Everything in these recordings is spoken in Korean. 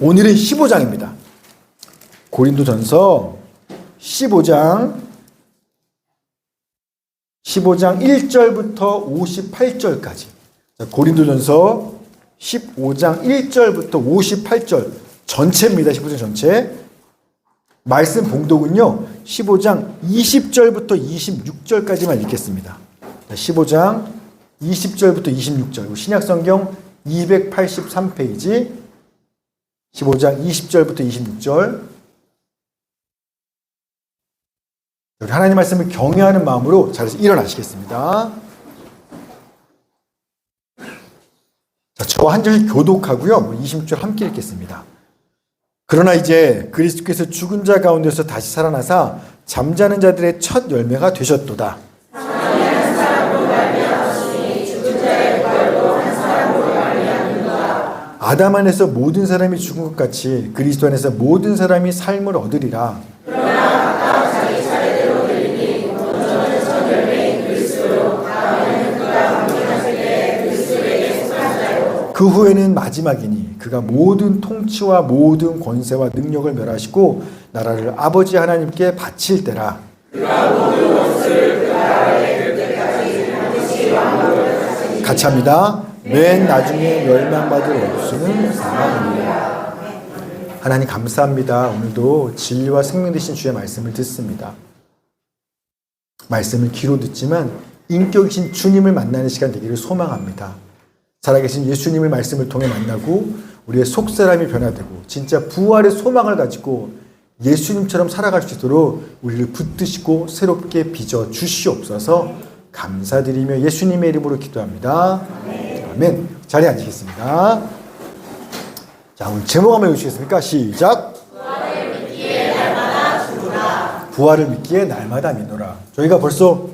오늘은 15장입니다. 고린도전서 15장 1절부터 58절까지. 고린도전서 15장 1절부터 58절 전체입니다. 15장 전체. 말씀 봉독은요, 15장 20절부터 26절까지만 읽겠습니다. 15장 20절부터 26절. 신약성경 283페이지. 15장 20절부터 26절. 우리 하나님 말씀을 경외하는 마음으로 자리에서 일어나시겠습니다. 자, 저와 한 절씩 교독하고요. 26절 함께 읽겠습니다. 그러나 이제 그리스도께서 죽은 자 가운데서 다시 살아나사 잠자는 자들의 첫 열매가 되셨도다. 아담 안에서 모든 사람이 죽은 것 같이 그리스도 안에서 모든 사람이 삶을 얻으리라. 그러나 각각 자기 차례대로 들리니 먼저는 첫 열매인 그리스도요, 다음에는 그가 강림하실 때에 그리스도에게 속한 자요. 그 후에는 마지막이니 그가 모든 통치와 모든 권세와 능력을 멸하시고 나라를 아버지 하나님께 바칠 때라. 그가 모든 원수를 그 나라에 들 때까지 반드시 왕국을 다스리시리라. 같이 합니다. 맨 나중에 멸망받을 원수는 사망입니다. 하나님 감사합니다. 오늘도 진리와 생명 되신 주의 말씀을 듣습니다. 말씀을 귀로 듣지만 인격이신 주님을 만나는 시간 되기를 소망합니다. 살아계신 예수님을 말씀을 통해 만나고 우리의 속사람이 변화되고 진짜 부활의 소망을 가지고 예수님처럼 살아갈 수 있도록 우리를 붙드시고 새롭게 빚어 주시옵소서. 감사드리며 예수님의 이름으로 기도합니다. 아멘. 자리에 앉으겠습니다. 자, 오늘 제목 한번 읽으시겠습니까? 시작. 부활을 믿기에 날마다 주노라. 부활을 믿기에 날마다 믿노라. 저희가 벌써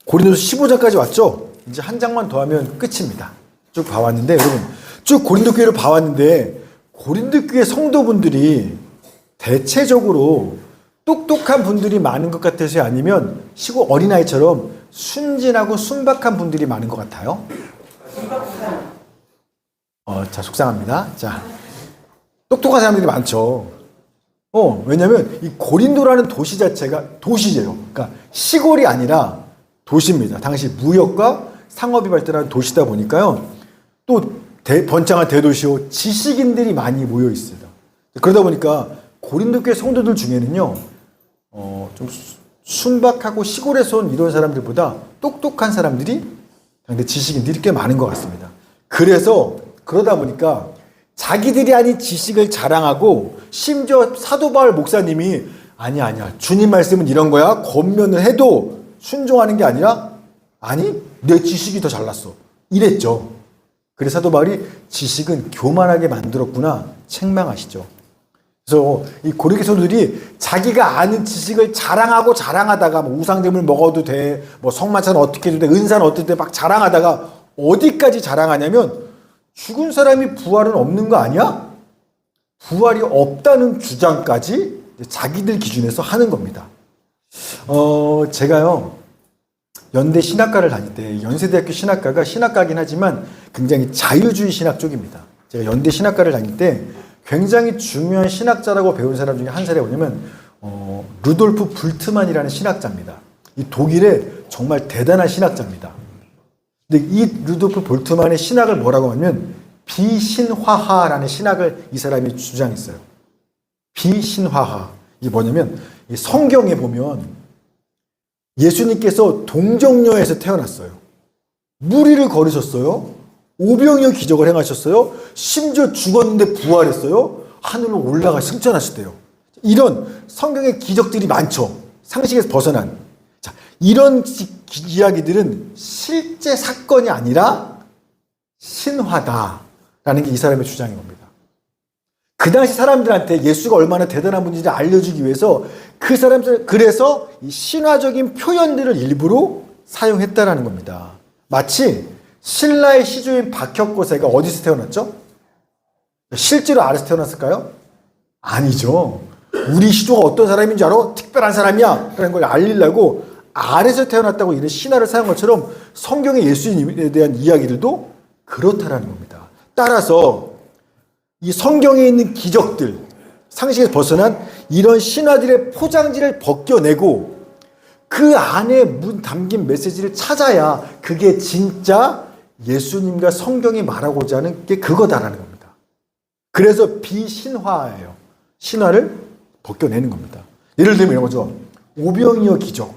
고린도서 15장까지 왔죠? 이제 한 장만 더 하면 끝입니다. 쭉 봐왔는데, 여러분, 쭉 고린도 교회를 봐왔는데, 고린도 교회 성도분들이 대체적으로 똑똑한 분들이 많은 것 같아서요? 아니면 시골 어린아이처럼 순진하고 순박한 분들이 많은 것 같아요? 자, 속상합니다. 자, 똑똑한 사람들이 많죠. 왜냐면 이 고린도라는 도시 자체가 도시제요. 그러니까 시골이 아니라 도시입니다. 당시 무역과 상업이 발달한 도시다 보니까요. 또 번창한 대도시요. 지식인들이 많이 모여 있습니다. 그러다 보니까 고린도 교회 성도들 중에는요, 좀 순박하고 시골에서 온 이런 사람들보다 똑똑한 사람들이, 근데 지식인들이 꽤 많은 것 같습니다. 그래서 그러다 보니까 자기들이 아닌 지식을 자랑하고, 심지어 사도 바울 목사님이 아니야 주님 말씀은 이런 거야 권면을 해도 순종하는 게 아니라 아니 내 지식이 더 잘났어 이랬죠. 그래서 사도 바울이 지식은 교만하게 만들었구나 책망하시죠. 그래서 이 고린도 성도들이 자기가 아는 지식을 자랑하다가 뭐 우상제물 먹어도 돼, 뭐 성만찬 어떻게 해도 돼, 은사는 어떻게 돼 막 자랑하다가 어디까지 자랑하냐면 죽은 사람이 부활은 없는 거 아니야? 부활이 없다는 주장까지 자기들 기준에서 하는 겁니다. 제가요 연대 신학과를 다닐 때 연세대학교 신학과가 신학과긴 하지만 굉장히 자유주의 신학 쪽입니다. 제가 연대 신학과를 다닐 때 굉장히 중요한 신학자라고 배운 사람 중에 한 사람이 뭐냐면 루돌프 불트만이라는 신학자입니다. 이 독일의 정말 대단한 신학자입니다. 근데 이 루돌프 불트만의 신학을 뭐라고 하면 비신화하라는 신학을 이 사람이 주장했어요. 비신화하. 이게 뭐냐면 성경에 보면 예수님께서 동정녀에서 태어났어요. 무리를 걸으셨어요. 오병이어 기적을 행하셨어요. 심지어 죽었는데 부활했어요. 하늘로 올라가 승천하셨대요. 이런 성경의 기적들이 많죠. 상식에서 벗어난. 자, 이런 이야기들은 실제 사건이 아니라 신화다라는 게 이 사람의 주장인 겁니다. 그 당시 사람들한테 예수가 얼마나 대단한 분인지 알려주기 위해서 그 사람들, 그래서 이 신화적인 표현들을 일부러 사용했다라는 겁니다. 마치 신라의 시조인 박혁거세가 어디서 태어났죠? 실제로 아래서 태어났을까요? 아니죠. 우리 시조가 어떤 사람인 줄 알아? 특별한 사람이야. 그런 걸 알리려고 아래서 태어났다고 이런 신화를 사용한 것처럼 성경의 예수님에 대한 이야기들도 그렇다라는 겁니다. 따라서 이 성경에 있는 기적들, 상식에서 벗어난 이런 신화들의 포장지를 벗겨내고 그 안에 담긴 메시지를 찾아야 그게 진짜 예수님과 성경이 말하고자 하는 게 그거다라는 겁니다. 그래서 비신화예요. 신화를 벗겨내는 겁니다. 예를 들면 이런 거죠. 오병이어 기적.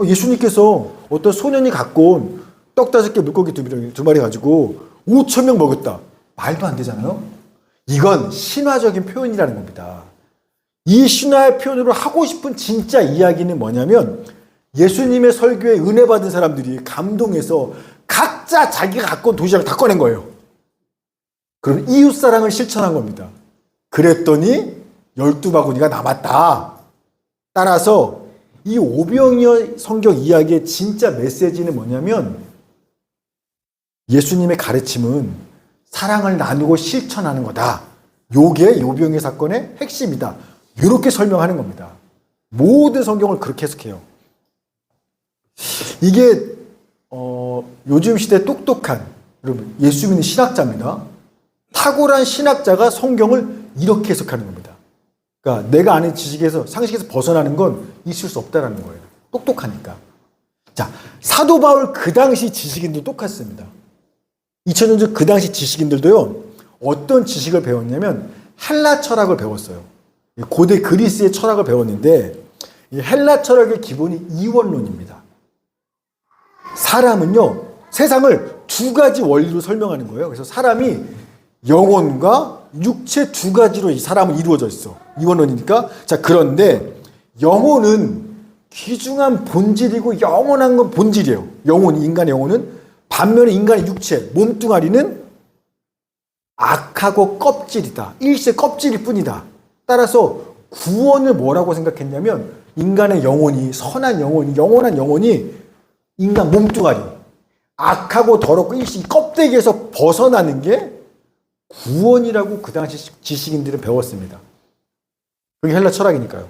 예수님께서 어떤 소년이 갖고 온 떡 5개 물고기 2마리 가지고 5,000명 먹였다. 말도 안 되잖아요. 이건 신화적인 표현이라는 겁니다. 이 신화의 표현으로 하고 싶은 진짜 이야기는 뭐냐면 예수님의 설교에 은혜 받은 사람들이 감동해서 각자 자기가 갖고 온 도시락을 다 꺼낸 거예요. 그럼 이웃사랑을 실천한 겁니다. 그랬더니 12바구니가 남았다. 따라서 이 오병이어 성경 이야기의 진짜 메시지는 뭐냐면 예수님의 가르침은 사랑을 나누고 실천하는 거다. 요게 오병이어 사건의 핵심이다. 이렇게 설명하는 겁니다. 모든 성경을 그렇게 해석해요. 이게 요즘 시대 똑똑한 여러분 예수 믿는 신학자입니다. 탁월한 신학자가 성경을 이렇게 해석하는 겁니다. 그러니까 내가 아는 지식에서 상식에서 벗어나는 건 있을 수 없다라는 거예요. 똑똑하니까. 자, 사도 바울 그 당시 지식인도 똑같습니다. 2000년 전 그 당시 지식인들도요. 어떤 지식을 배웠냐면 헬라 철학을 배웠어요. 고대 그리스의 철학을 배웠는데 이 헬라 철학의 기본이 이원론입니다. 사람은요. 세상을 2가지 원리로 설명하는 거예요. 그래서 사람이 영혼과 육체 2가지로 이 사람은 이루어져 있어. 이원론이니까. 자, 그런데 영혼은 귀중한 본질이고 영원한 건 본질이에요. 영혼이, 인간의 영혼은. 반면에 인간의 육체, 몸뚱아리는 악하고 껍질이다. 일시의 껍질일 뿐이다. 따라서 구원을 뭐라고 생각했냐면 인간의 영혼이, 선한 영혼이, 영원한 영혼이 인간 몸뚱아리, 악하고 더럽고 일시 껍데기에서 벗어나는 게 구원이라고 그 당시 지식인들은 배웠습니다. 그게 헬라 철학이니까요.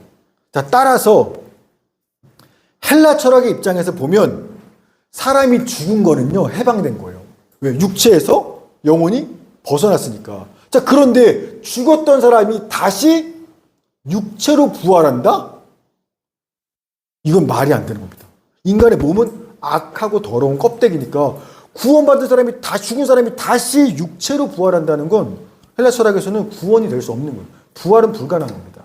자, 따라서 헬라 철학의 입장에서 보면 사람이 죽은 거는요, 해방된 거예요. 왜? 육체에서 영혼이 벗어났으니까. 자, 그런데 죽었던 사람이 다시 육체로 부활한다? 이건 말이 안 되는 겁니다. 인간의 몸은 악하고 더러운 껍데기니까 구원받은 사람이 죽은 사람이 다시 육체로 부활한다는 건 헬라 철학에서는 구원이 될 수 없는 거예요. 부활은 불가능한 겁니다.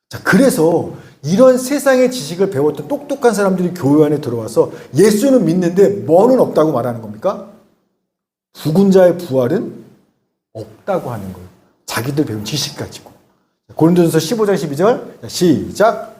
자, 그래서 이런 세상의 지식을 배웠던 똑똑한 사람들이 교회 안에 들어와서 예수는 믿는데 뭐는 없다고 말하는 겁니까? 죽은 자의 부활은 없다고 하는 거예요. 자기들 배운 지식 가지고. 고린도전서 15장 12절 시작.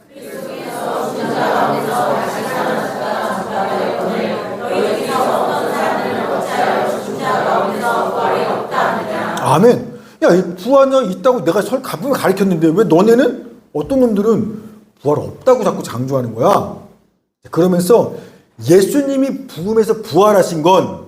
아멘. 야, 이 부활이 있다고 내가 가끔은 가르쳤는데 왜 너네는 어떤 놈들은 부활 없다고 자꾸 강조하는 거야? 그러면서 예수님이 부음에서 부활하신 건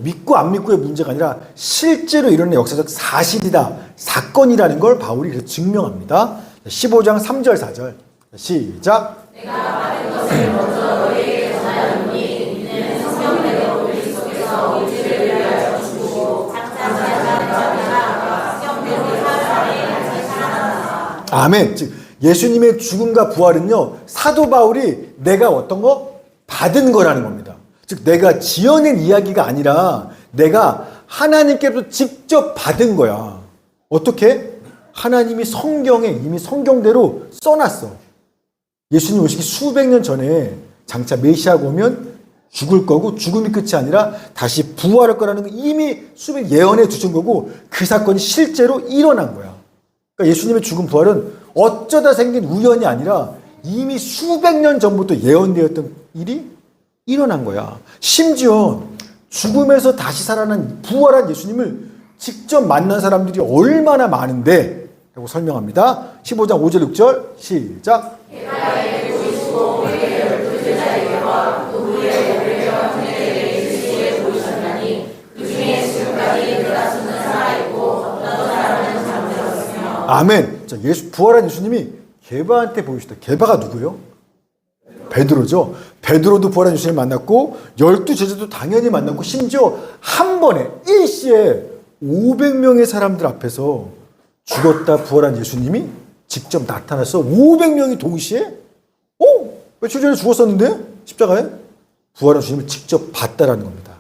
믿고 안 믿고의 문제가 아니라 실제로 일어난 역사적 사실이다, 사건이라는 걸 바울이 그래서 증명합니다. 15장 3절 4절 시작. 내가 받은 것을 먼저 너희에게 전하였으니 이는 성경대로 우리 속에서 의지를 위하여 주고 아멘. 즉 예수님의 죽음과 부활은요, 사도 바울이 내가 어떤 거 받은 거라는 겁니다. 즉 내가 지어낸 이야기가 아니라 내가 하나님께서 직접 받은 거야. 어떻게? 하나님이 성경에 이미 성경대로 써놨어. 예수님 오시기 수백 년 전에 장차 메시아가 오면 죽을 거고 죽음이 끝이 아니라 다시 부활할 거라는 거 이미 수백 예언해 주신 거고 그 사건이 실제로 일어난 거야. 그러니까 예수님의 죽음 부활은 어쩌다 생긴 우연이 아니라 이미 수백 년 전부터 예언되었던 일이 일어난 거야. 심지어 죽음에서 다시 살아난 부활한 예수님을 직접 만난 사람들이 얼마나 많은데 라고 설명합니다. 15장 5절 6절 시작. 아멘. 자, 부활한 예수님이 게바한테 보이시다. 게바가 누구예요? 베드로죠. 베드로도 부활한 예수님을 만났고 12 제자도 당연히 만났고 심지어 한 번에 일시에 500명의 사람들 앞에서 죽었다 부활한 예수님이 직접 나타났어. 500명이 동시에 며칠 전에 죽었었는데 십자가에 부활한 주님을 직접 봤다라는 겁니다.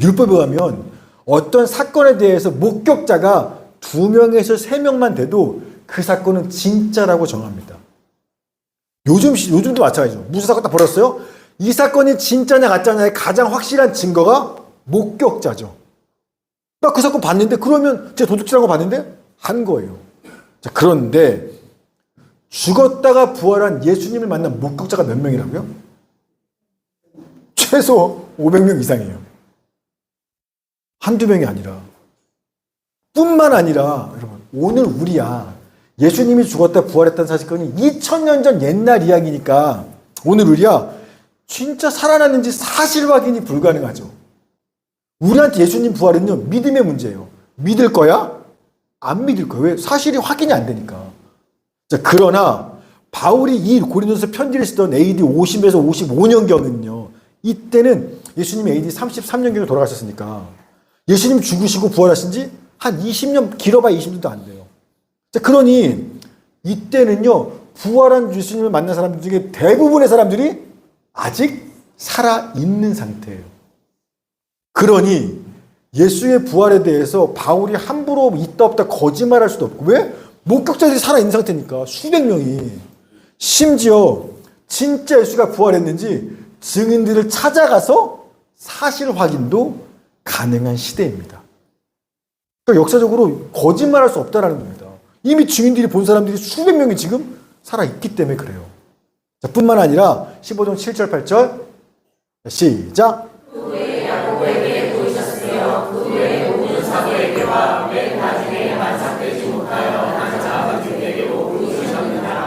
율법에 의하면 어떤 사건에 대해서 목격자가 2명에서 3명만 돼도 그 사건은 진짜라고 정합니다. 요즘도 마찬가지죠. 무슨 사건 딱 벌었어요? 이 사건이 진짜냐 가짜냐의 가장 확실한 증거가 목격자죠. 나 그 사건 봤는데, 그러면 제가 도둑질하고 봤는데 한 거예요. 자, 그런데 죽었다가 부활한 예수님을 만난 목격자가 몇 명이라고요? 최소 500명 이상이에요. 한두 명이 아니라. 뿐만 아니라 여러분, 오늘 우리야 예수님이 죽었다 부활했다는 사실건이 2000년 전 옛날 이야기니까 오늘 우리야 진짜 살아났는지 사실 확인이 불가능하죠. 우리한테 예수님 부활은요, 믿음의 문제예요. 믿을 거야? 안 믿을 거야. 왜? 사실이 확인이 안 되니까. 자, 그러나 바울이 이 고린도서 편지를 쓰던 AD 50에서 55년경은요. 이때는 예수님이 AD 33년경에 돌아가셨으니까 예수님 죽으시고 부활하신 지 한 20년, 길어봐야 20년도 안 돼요. 자, 그러니 이때는요. 부활한 예수님을 만난 사람들 중에 대부분의 사람들이 아직 살아있는 상태예요. 그러니 예수의 부활에 대해서 바울이 함부로 있다 없다 거짓말할 수도 없고, 왜? 목격자들이 살아있는 상태니까 수백 명이. 심지어 진짜 예수가 부활했는지 증인들을 찾아가서 사실 확인도 가능한 시대입니다. 그러니까 역사적으로 거짓말할 수 없다는 겁니다. 이미 증인들이 본 사람들이 수백 명이 지금 살아있기 때문에 그래요. 자, 뿐만 아니라 15장 7절 8절 시작.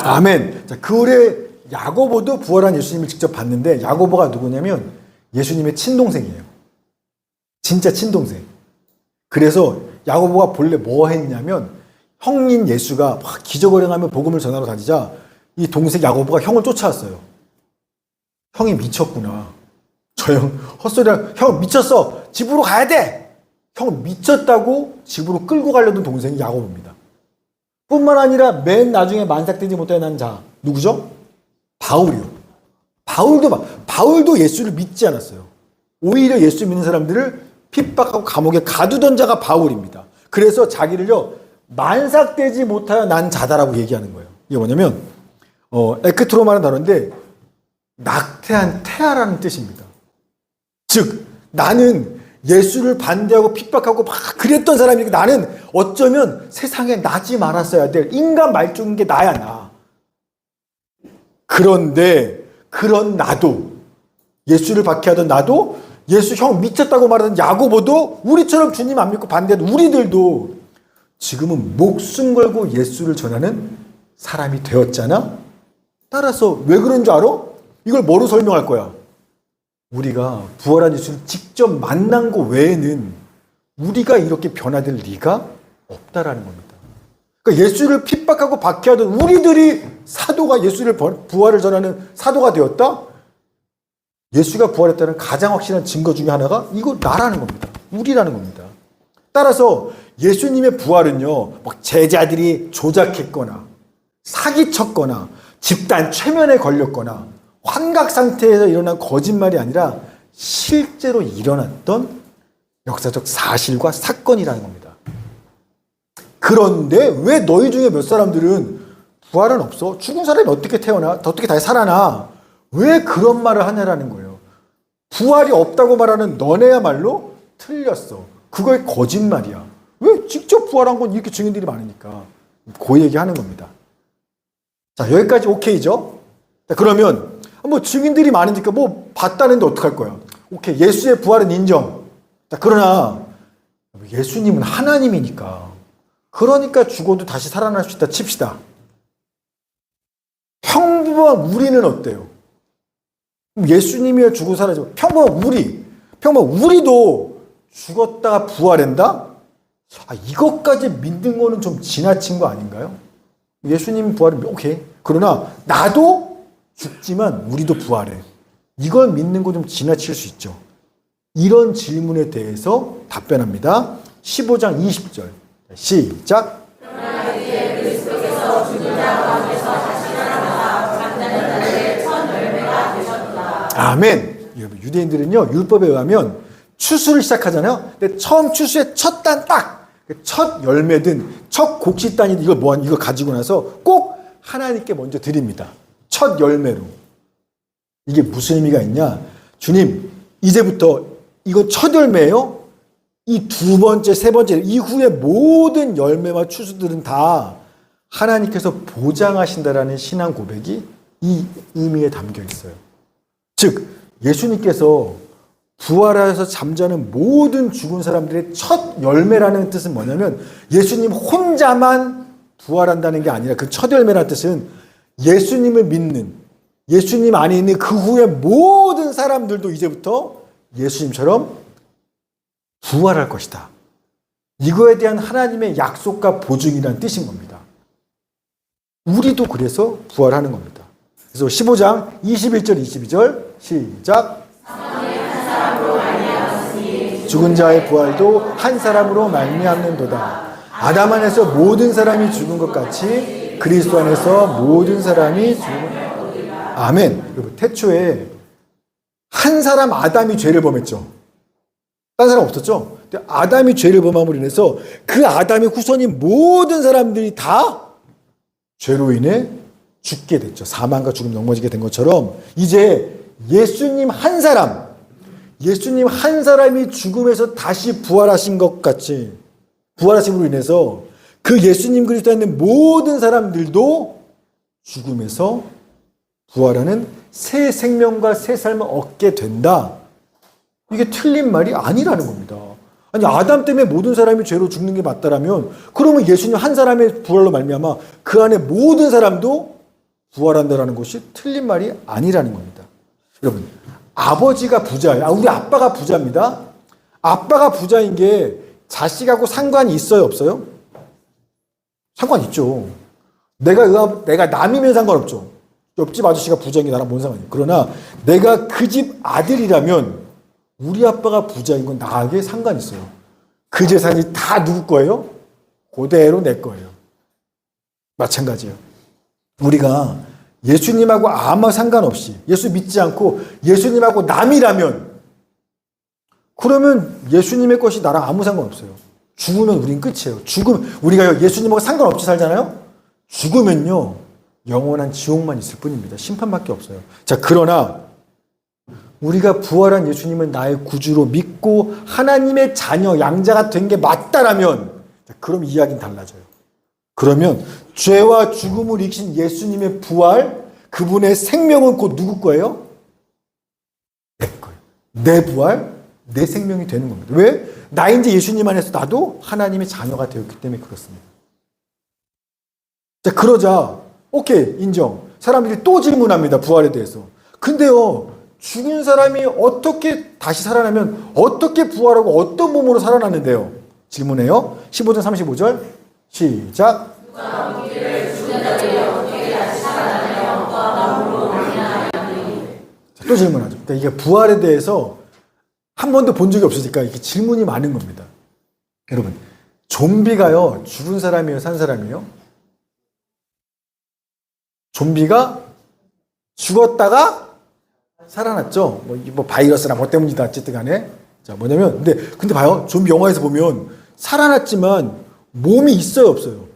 아멘. 자, 그 후에 야고보도 부활한 예수님을 직접 봤는데, 야고보가 누구냐면 예수님의 친동생이에요. 진짜 친동생. 그래서 야고보가 본래 뭐 했냐면, 형인 예수가 막 기적을 행하며 복음을 전하러 다니자 이 동생 야고보가 형을 쫓아왔어요. 형이 미쳤구나. 저 형 헛소리야. 형 미쳤어. 집으로 가야 돼. 형 미쳤다고 집으로 끌고 가려던 동생이 야고보입니다. 뿐만 아니라 맨 나중에 만삭되지 못한 자 누구죠? 바울이요. 바울도 예수를 믿지 않았어요. 오히려 예수 믿는 사람들을 핍박하고 감옥에 가두던 자가 바울입니다. 그래서 자기를요 만삭되지 못하여 난 자다라고 얘기하는 거예요. 이게 뭐냐면 에크트로마는 단어인데 낙태한 태아라는 뜻입니다. 즉 나는 예수를 반대하고 핍박하고 막 그랬던 사람이니까 나는 어쩌면 세상에 나지 말았어야 될 인간 말종인 게 나야, 나. 그런데 그런 나도, 예수를 박해하던 나도, 예수 형 미쳤다고 말하던 야고보도, 우리처럼 주님 안 믿고 반대하던 우리들도 지금은 목숨 걸고 예수를 전하는 사람이 되었잖아. 따라서 왜 그런 줄 알아? 이걸 뭐로 설명할 거야? 우리가 부활한 예수를 직접 만난 거 외에는 우리가 이렇게 변화될 리가 없다라는 겁니다. 그러니까 예수를 핍박하고 박해하던 우리들이 사도가 예수를 부활을 전하는 사도가 되었다? 예수가 부활했다는 가장 확실한 증거 중에 하나가 이거 나라는 겁니다. 우리라는 겁니다. 따라서 예수님의 부활은요, 막 제자들이 조작했거나 사기쳤거나 집단 최면에 걸렸거나 환각 상태에서 일어난 거짓말이 아니라 실제로 일어났던 역사적 사실과 사건이라는 겁니다. 그런데 왜 너희 중에 몇 사람들은 부활은 없어? 죽은 사람이 어떻게 태어나? 어떻게 다시 살아나? 왜 그런 말을 하냐라는 거예요. 부활이 없다고 말하는 너네야말로 틀렸어. 그거의 거짓말이야. 왜? 직접 부활한 건 이렇게 증인들이 많으니까. 그 얘기하는 겁니다. 자, 여기까지 오케이죠? 자, 그러면 뭐 증인들이 많으니까 뭐 봤다는데 어떡할 거야? 오케이, 예수의 부활은 인정. 자, 그러나 예수님은 하나님이니까, 그러니까 죽어도 다시 살아날 수 있다 칩시다. 평범한 우리는 어때요? 예수님이야 죽고 살아지고 평범한 우리도 죽었다가 부활한다? 이것까지 믿는 거는 좀 지나친 거 아닌가요? 예수님 부활은 오케이. 그러나 나도 죽지만 우리도 부활해. 이걸 믿는 거 좀 지나칠 수 있죠. 이런 질문에 대해서 답변합니다. 15장 20절. 시작. 아멘. 여러분, 유대인들은요, 율법에 의하면 추수를 시작하잖아요. 근데 처음 추수의 첫 단 딱, 첫 열매든 첫 곡식단이든 이거 가지고 나서 꼭 하나님께 먼저 드립니다. 첫 열매로. 이게 무슨 의미가 있냐? 주님, 이제부터 이거 첫 열매예요? 이 두 번째, 세 번째 이후의 모든 열매와 추수들은 다 하나님께서 보장하신다라는 신앙 고백이 이 의미에 담겨 있어요. 즉, 예수님께서 부활하여서 잠자는 모든 죽은 사람들의 첫 열매라는 뜻은 뭐냐면 예수님 혼자만 부활한다는 게 아니라 그 첫 열매라는 뜻은 예수님을 믿는, 예수님 안에 있는 그 후에 모든 사람들도 이제부터 예수님처럼 부활할 것이다. 이거에 대한 하나님의 약속과 보증이라는 뜻인 겁니다. 우리도 그래서 부활하는 겁니다. 그래서 15장 21절 22절 시작. 죽은 자의 부활도 한 사람으로 말미암는도다. 아담 안에서 모든 사람이 죽은 것 같이 그리스도 안에서 모든 사람이 죽은. 아멘. 여러분, 태초에 한 사람 아담이 죄를 범했죠. 다른 사람 없었죠. 근데 아담이 죄를 범함으로 인해서 그 아담의 후손인 모든 사람들이 다 죄로 인해 죽게 됐죠. 사망과 죽음 넘어지게 된 것처럼 이제 예수님 한 사람이 죽음에서 다시 부활하신 것 같이 부활하심으로 인해서 그 예수님 그리스도에 있는 모든 사람들도 죽음에서 부활하는 새 생명과 새 삶을 얻게 된다. 이게 틀린 말이 아니라는 겁니다. 아니, 아담 때문에 모든 사람이 죄로 죽는 게 맞다라면 그러면 예수님 한 사람의 부활로 말미암아 그 안에 모든 사람도 부활한다라는 것이 틀린 말이 아니라는 겁니다. 여러분, 아버지가 부자예요. 우리 아빠가 부자입니다. 아빠가 부자인 게 자식하고 상관이 있어요, 없어요? 상관 있죠. 내가 남이면 상관없죠. 옆집 아저씨가 부자인 게 나랑 뭔 상관이에요. 그러나 내가 그 집 아들이라면 우리 아빠가 부자인 건 나에게 상관이 있어요. 그 재산이 다 누구 거예요? 그대로 내 거예요. 마찬가지예요. 우리가 예수님하고 아무 상관없이 예수 믿지 않고 예수님하고 남이라면 그러면 예수님의 것이 나랑 아무 상관없어요. 죽으면 우린 끝이에요. 우리가 예수님하고 상관없이 살잖아요. 죽으면요 영원한 지옥만 있을 뿐입니다. 심판밖에 없어요. 자, 그러나 우리가 부활한 예수님을 나의 구주로 믿고 하나님의 자녀, 양자가 된 게 맞다라면 그럼 이야기는 달라져요. 그러면 죄와 죽음을 이기신 예수님의 부활, 그분의 생명은 곧 누구 거예요? 내 거예요. 내 부활, 내 생명이 되는 겁니다. 왜? 나 이제 예수님 안에서 나도 하나님의 자녀가 되었기 때문에 그렇습니다. 자, 그러자 오케이, 인정. 사람들이 또 질문합니다. 부활에 대해서. 근데요, 죽은 사람이 어떻게 다시 살아나면 어떻게 부활하고 어떤 몸으로 살아났는데요? 질문해요. 15절 35절 시작. 또 질문하죠. 그러니까 이게 부활에 대해서 한 번도 본 적이 없으니까 이렇게 질문이 많은 겁니다. 여러분, 좀비가요, 죽은 사람이에요, 산 사람이에요? 좀비가 죽었다가 살아났죠. 뭐 바이러스나 뭐 때문이다 어쨌든 간에. 자, 뭐냐면 근데 봐요. 좀비 영화에서 보면 살아났지만 몸이 있어요, 없어요?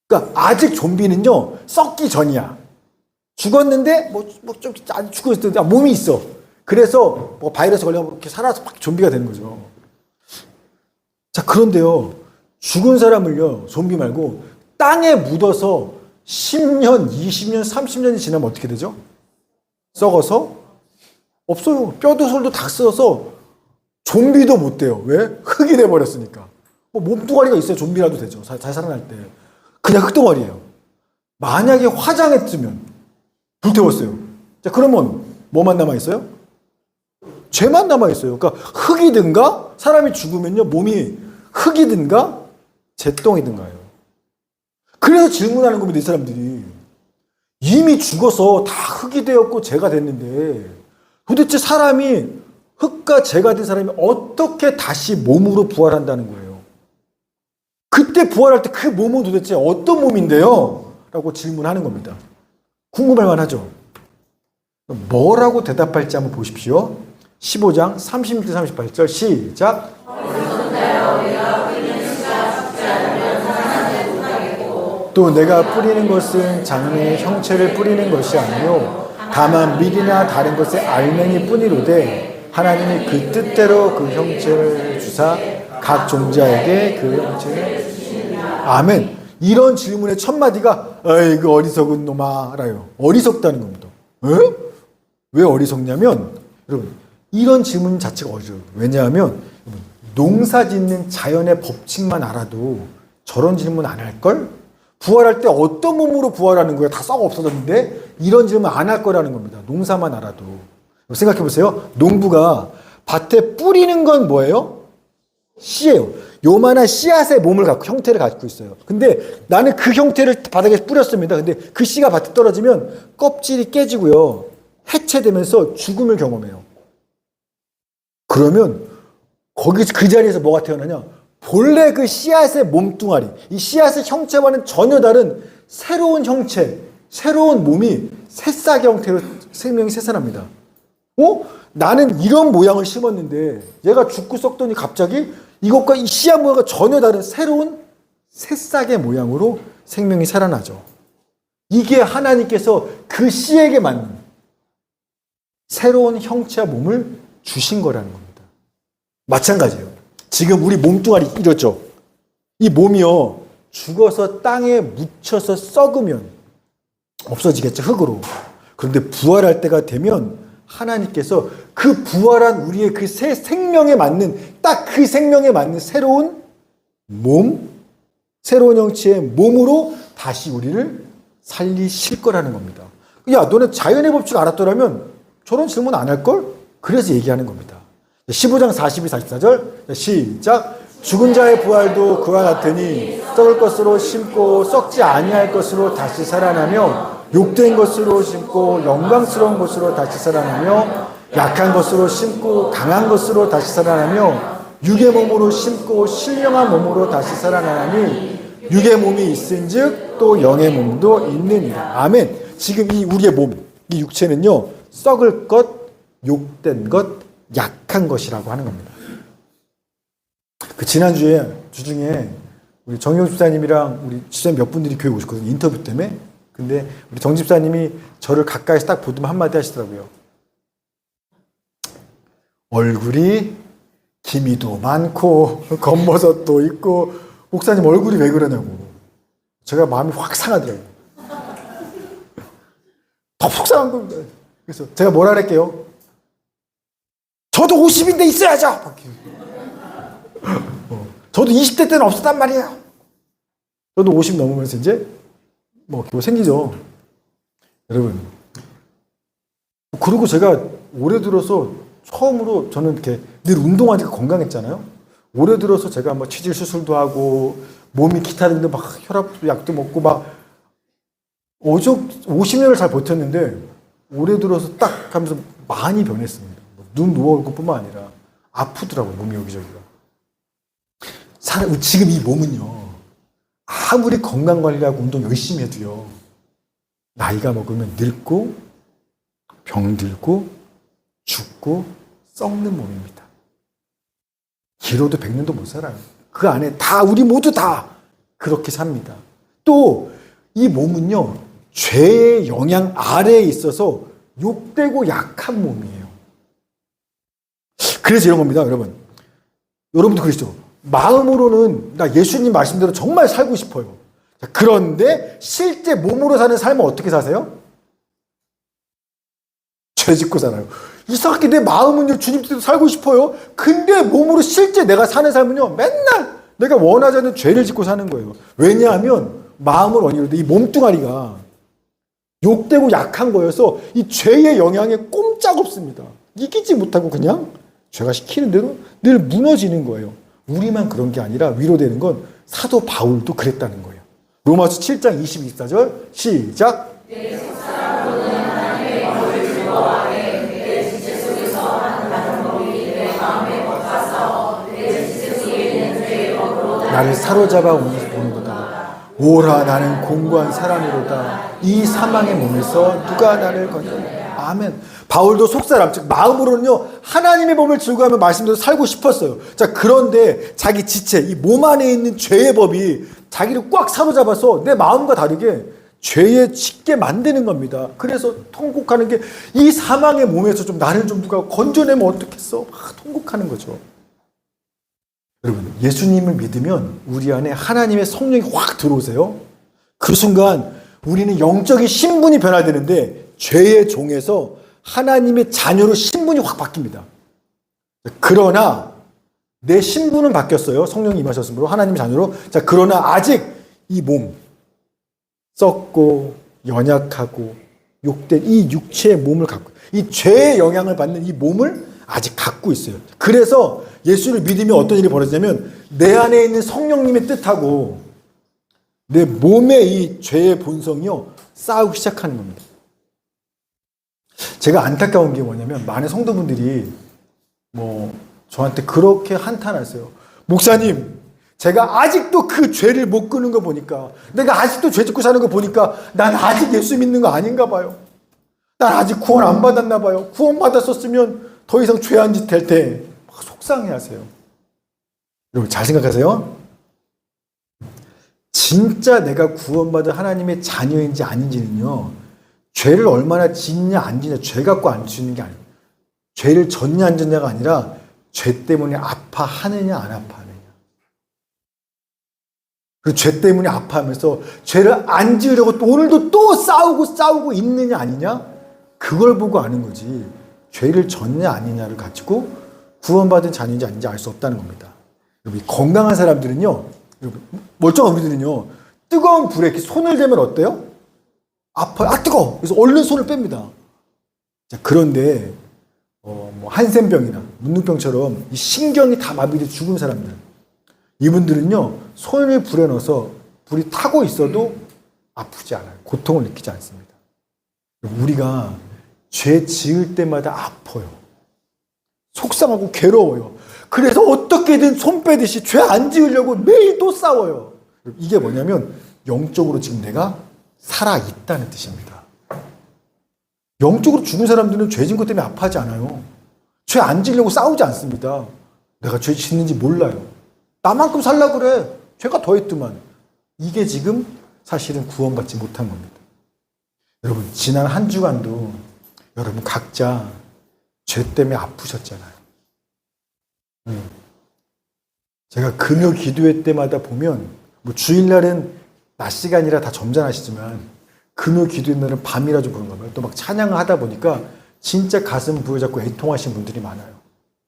그러니까 아직 좀비는요 썩기 전이야. 죽었는데 좀 아직 죽고 있을 때 몸이 있어. 그래서 뭐 바이러스 걸려서 이렇게 살아서 막 좀비가 되는 거죠. 자, 그런데요, 죽은 사람을요, 좀비 말고 땅에 묻어서 10년, 20년, 30년이 지나면 어떻게 되죠? 썩어서 없어요. 뼈도 솔도 다 썩어서 좀비도 못 돼요. 왜? 흙이 돼버렸으니까. 뭐 몸뚱아리가 있어야 좀비라도 되죠. 잘 살아날 때. 그냥 흙덩어리예요. 만약에 화장했으면 불태웠어요. 자, 그러면 뭐만 남아있어요? 죄만 남아있어요. 그러니까 흙이든가 사람이 죽으면요 몸이 흙이든가 잿덩이든가요. 그래서 질문하는 겁니다. 이 사람들이. 이미 죽어서 다 흙이 되었고 죄가 됐는데 도대체 사람이 흙과 재가 된 사람이 어떻게 다시 몸으로 부활한다는 거예요. 그때 부활할 때 그 몸은 도대체 어떤 몸인데요? 라고 질문하는 겁니다. 궁금할 만하죠? 뭐라고 대답할지 한번 보십시오. 15장 36절 38절 시작. 또 내가 뿌리는 것은 장래의 형체를 뿌리는 것이 아니요 다만 밀이나 다른 것의 알맹이 뿐이로되 하나님이 그 뜻대로 그 형체를 주사 각 종자에게 그 형체를 주시니라. 아멘. 이런 질문의 첫 마디가 그 어리석은 놈아라요. 어리석다는 겁니다. 에? 왜 어리석냐면 여러분 이런 질문 자체가 어려워요. 왜냐하면 농사 짓는 자연의 법칙만 알아도 저런 질문 안 할걸? 부활할 때 어떤 몸으로 부활하는 거예요? 다 썩어 없어졌는데 이런 질문 안 할 거라는 겁니다. 농사만 알아도. 생각해 보세요. 농부가 밭에 뿌리는 건 뭐예요? 씨예요. 요만한 씨앗의 몸을 갖고 형태를 갖고 있어요. 근데 나는 그 형태를 바닥에 뿌렸습니다. 근데 그 씨가 밭에 떨어지면 껍질이 깨지고요. 해체되면서 죽음을 경험해요. 그러면 거기 그 자리에서 뭐가 태어나냐? 본래 그 씨앗의 몸뚱아리, 이 씨앗의 형체와는 전혀 다른 새로운 형체, 새로운 몸이 새싹의 형태로 생명이 새살합니다. 나는 이런 모양을 심었는데 얘가 죽고 썩더니 갑자기 이것과 이 씨앗 모양과 전혀 다른 새로운 새싹의 모양으로 생명이 살아나죠. 이게 하나님께서 그 씨에게 맞는 새로운 형체와 몸을 주신 거라는 겁니다. 마찬가지예요. 지금 우리 몸뚱아리 이렇죠. 이 몸이요 죽어서 땅에 묻혀서 썩으면 없어지겠죠. 흙으로. 그런데 부활할 때가 되면 하나님께서 그 부활한 우리의 그 새 생명에 맞는 딱 그 생명에 맞는 새로운 몸, 새로운 형체의 몸으로 다시 우리를 살리실 거라는 겁니다. 야, 너네 자연의 법칙 알았더라면 저런 질문 안 할걸? 그래서 얘기하는 겁니다. 15장 42, 44절 시작. 죽은 자의 부활도 그와 같으니 썩을 것으로 심고 썩지 아니할 것으로 다시 살아나며 욕된 것으로 심고 영광스러운 것으로 다시 살아나며 약한 것으로 심고 강한 것으로 다시 살아나며 육의 몸으로 심고 신령한 몸으로 다시 살아나니 육의 몸이 있은즉 또 영의 몸도 있느니라. 아멘. 지금 이 우리의 몸, 이 육체는요 썩을 것, 욕된 것, 약한 것이라고 하는 겁니다. 그 지난주에 주중에 우리 정영 집사님이랑 우리 집사님 몇 분들이 교회 오셨거든요. 인터뷰 때문에. 근데 우리 정 집사님이 저를 가까이서 딱 보더만 한마디 하시더라고요. 얼굴이 기미도 많고 겉모습도 있고 목사님 얼굴이 왜 그러냐고. 제가 마음이 확 상하더라고요. 더 속상한 겁니다. 그래서 제가 뭐라 그랬게요? 저도 50인데 있어야죠. 저도 20대 때는 없었단 말이에요. 저도 50 넘으면서 이제 뭐 생기죠. 여러분. 그리고 제가 올해 들어서 처음으로 저는 이렇게 늘 운동하니까 건강했잖아요. 올해 들어서 제가 뭐 치질 수술도 하고 몸이 기타 등등 막 혈압 약도 먹고 막 50년을 잘 버텼는데 올해 들어서 딱 하면서 많이 변했습니다. 눈 누워올 것뿐만 아니라 아프더라고요. 몸이 여기저기가. 지금 이 몸은요. 아무리 건강관리하고 운동 열심히 해도요. 나이가 먹으면 늙고 병들고 죽고 썩는 몸입니다. 길어도 100년도 못 살아요. 그 안에 다 우리 모두 다 그렇게 삽니다. 또 이 몸은요. 죄의 영향 아래에 있어서 욕되고 약한 몸이에요. 그래서 이런 겁니다, 여러분. 여러분도 그러시죠? 마음으로는 나 예수님 말씀대로 정말 살고 싶어요. 그런데 실제 몸으로 사는 삶은 어떻게 사세요? 죄 짓고 살아요. 이상하게 내 마음은요, 주님 뜻대로 살고 싶어요. 근데 몸으로 실제 내가 사는 삶은요, 맨날 내가 원하지 않는 죄를 짓고 사는 거예요. 왜냐하면 마음을 원인으로 이 몸뚱아리가 욕되고 약한 거여서 이 죄의 영향에 꼼짝없습니다. 이기지 못하고 그냥 죄가 시키는 대로 늘 무너지는 거예요. 우리만 그런 게 아니라 위로되는 건 사도 바울도 그랬다는 거예요. 로마서 7장 24절 시작. 나를 사로잡아 오는 거다. 오라 나는 공고한 사람이로다. 이 사망의 몸에서 누가 나를 건져내. 아멘. 바울도 속사람, 즉 마음으로는요 하나님의 몸을 즐거워하며 말씀대로 살고 싶었어요. 자, 그런데 자기 지체, 이 몸 안에 있는 죄의 법이 자기를 꽉 사로잡아서 내 마음과 다르게 죄에 짓게 만드는 겁니다. 그래서 통곡하는 게 이 사망의 몸에서 좀 나를 좀 누가 건져내면 어떻겠어? 막 통곡하는 거죠. 여러분, 예수님을 믿으면 우리 안에 하나님의 성령이 확 들어오세요. 그 순간 우리는 영적인 신분이 변화되는데 죄의 종에서 하나님의 자녀로 신분이 확 바뀝니다. 그러나 내 신분은 바뀌었어요. 성령이 임하셨으므로 하나님의 자녀로. 자, 그러나 아직 이 몸, 썩고 연약하고 욕된 이 육체의 몸을 갖고, 이 죄의 영향을 받는 이 몸을 아직 갖고 있어요. 그래서 예수를 믿으면 어떤 일이 벌어지냐면 내 안에 있는 성령님의 뜻하고 내 몸의 이 죄의 본성이요 싸우기 시작하는 겁니다. 제가 안타까운 게 뭐냐면 많은 성도분들이 저한테 그렇게 한탄하세요. 목사님, 제가 아직도 그 죄를 못 끄는 거 보니까, 내가 아직도 죄 짓고 사는 거 보니까 난 아직 예수 믿는 거 아닌가 봐요. 난 아직 구원 안 받았나 봐요. 구원 받았었으면 더 이상 죄 안 짓 할 때 속상해 하세요. 여러분 잘 생각하세요. 진짜 내가 구원받은 하나님의 자녀인지 아닌지는요, 죄를 얼마나 짓냐 안 짓냐, 죄 갖고 안 짓는 게 아니에요. 죄를 졌냐 안 졌냐가 아니라 죄 때문에 아파하느냐 안 아파하느냐. 그리고 죄 때문에 아파하면서 죄를 안 지으려고 또 오늘도 또 싸우고 있느냐 아니냐, 그걸 보고 아는 거지. 죄를 졌냐 아니냐를 가지고 구원받은 자녀인지 아닌지 알 수 없다는 겁니다. 여러분, 건강한 사람들은요, 멀쩡한 우리들은요, 뜨거운 불에 이렇게 손을 대면 어때요? 아파요. 아, 뜨거워. 그래서 얼른 손을 뺍니다. 자, 그런데 한센병이나 문둥병처럼 이 신경이 다 마비돼 죽은 사람들, 이분들은요 손을 불에 넣어서 불이 타고 있어도 아프지 않아요. 고통을 느끼지 않습니다. 우리가 죄 지을 때마다 아파요. 속상하고 괴로워요. 그래서 어떻게든 손 빼듯이 죄 안 지으려고 매일 또 싸워요. 이게 뭐냐면 영적으로 지금 내가 살아있다는 뜻입니다. 영적으로 죽은 사람들은 죄 진 것 때문에 아파하지 않아요. 죄 안 지으려고 싸우지 않습니다. 내가 죄 짓는지 몰라요. 나만큼 살려고 그래. 죄가 더했더만. 이게 지금 사실은 구원받지 못한 겁니다. 여러분, 지난 한 주간도 여러분 각자 죄 때문에 아프셨잖아요. 제가 금요 기도회 때마다 보면 주일날은 낮 시간이라 다 점잖으시지만 금요 기도회 날은 밤이라 좀 그런 거예요. 또 막 찬양을 하다 보니까 진짜 가슴 부여잡고 애통하시는 분들이 많아요.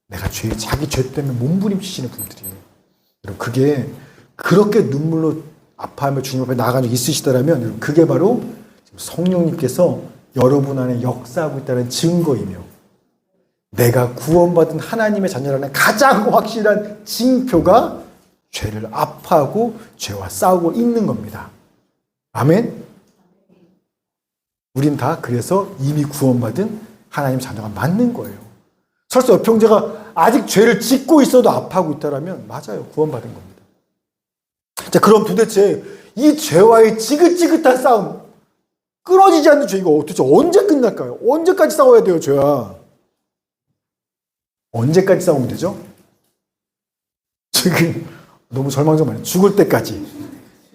내가 자기 죄 때문에 몸부림치시는 분들이에요. 여러분, 그게 그렇게 눈물로 아파하며 주님 앞에 나아간 적 있으시다라면 여러분, 그게 바로 성령님께서 여러분 안에 역사하고 있다는 증거이며 내가 구원받은 하나님의 자녀라는 가장 확실한 징표가 죄를 아파하고 죄와 싸우고 있는 겁니다. 아멘? 우린 다 그래서 이미 구원받은 하나님 자녀가 맞는 거예요. 설사 옆 형제가 아직 죄를 짓고 있어도 아파하고 있다면 맞아요. 구원받은 겁니다. 자, 그럼 도대체 이 죄와의 지긋지긋한 싸움, 끊어지지 않는 죄, 이거 도대체 언제 끝날까요? 언제까지 싸워야 돼요, 죄와? 언제까지 싸우면 되죠? 지금 너무 절망적이에요. 죽을 때까지.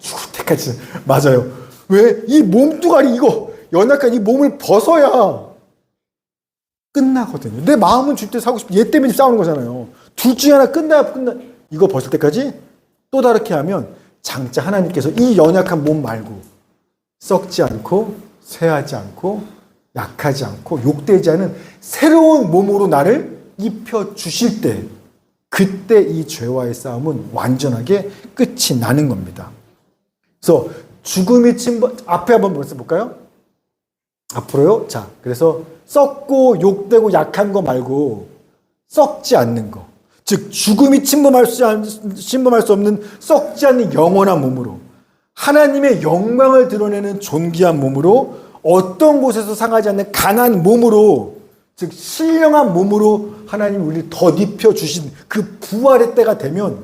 죽을 때까지. 맞아요. 왜? 이 몸뚱아리, 이거 연약한 이 몸을 벗어야 끝나거든요. 내 마음은 줄 때 사고 싶어. 얘 때문에 싸우는 거잖아요. 둘 중에 하나 이거 벗을 때까지 또 다르게 하면 장차 하나님께서 이 연약한 몸 말고 썩지 않고 쇠하지 않고 약하지 않고 욕되지 않은 새로운 몸으로 나를 입혀주실 때, 그때 이 죄와의 싸움은 완전하게 끝이 나는 겁니다. 그래서 죽음이 앞에 한번 볼까요? 앞으로요. 자, 그래서 썩고 욕되고 약한 거 말고 썩지 않는 거, 즉 죽음이 침범할 수 없는 썩지 않는 영원한 몸으로, 하나님의 영광을 드러내는 존귀한 몸으로, 어떤 곳에서 상하지 않는 강한 몸으로, 즉 신령한 몸으로 하나님이 우리를 덧입혀 주신 그 부활의 때가 되면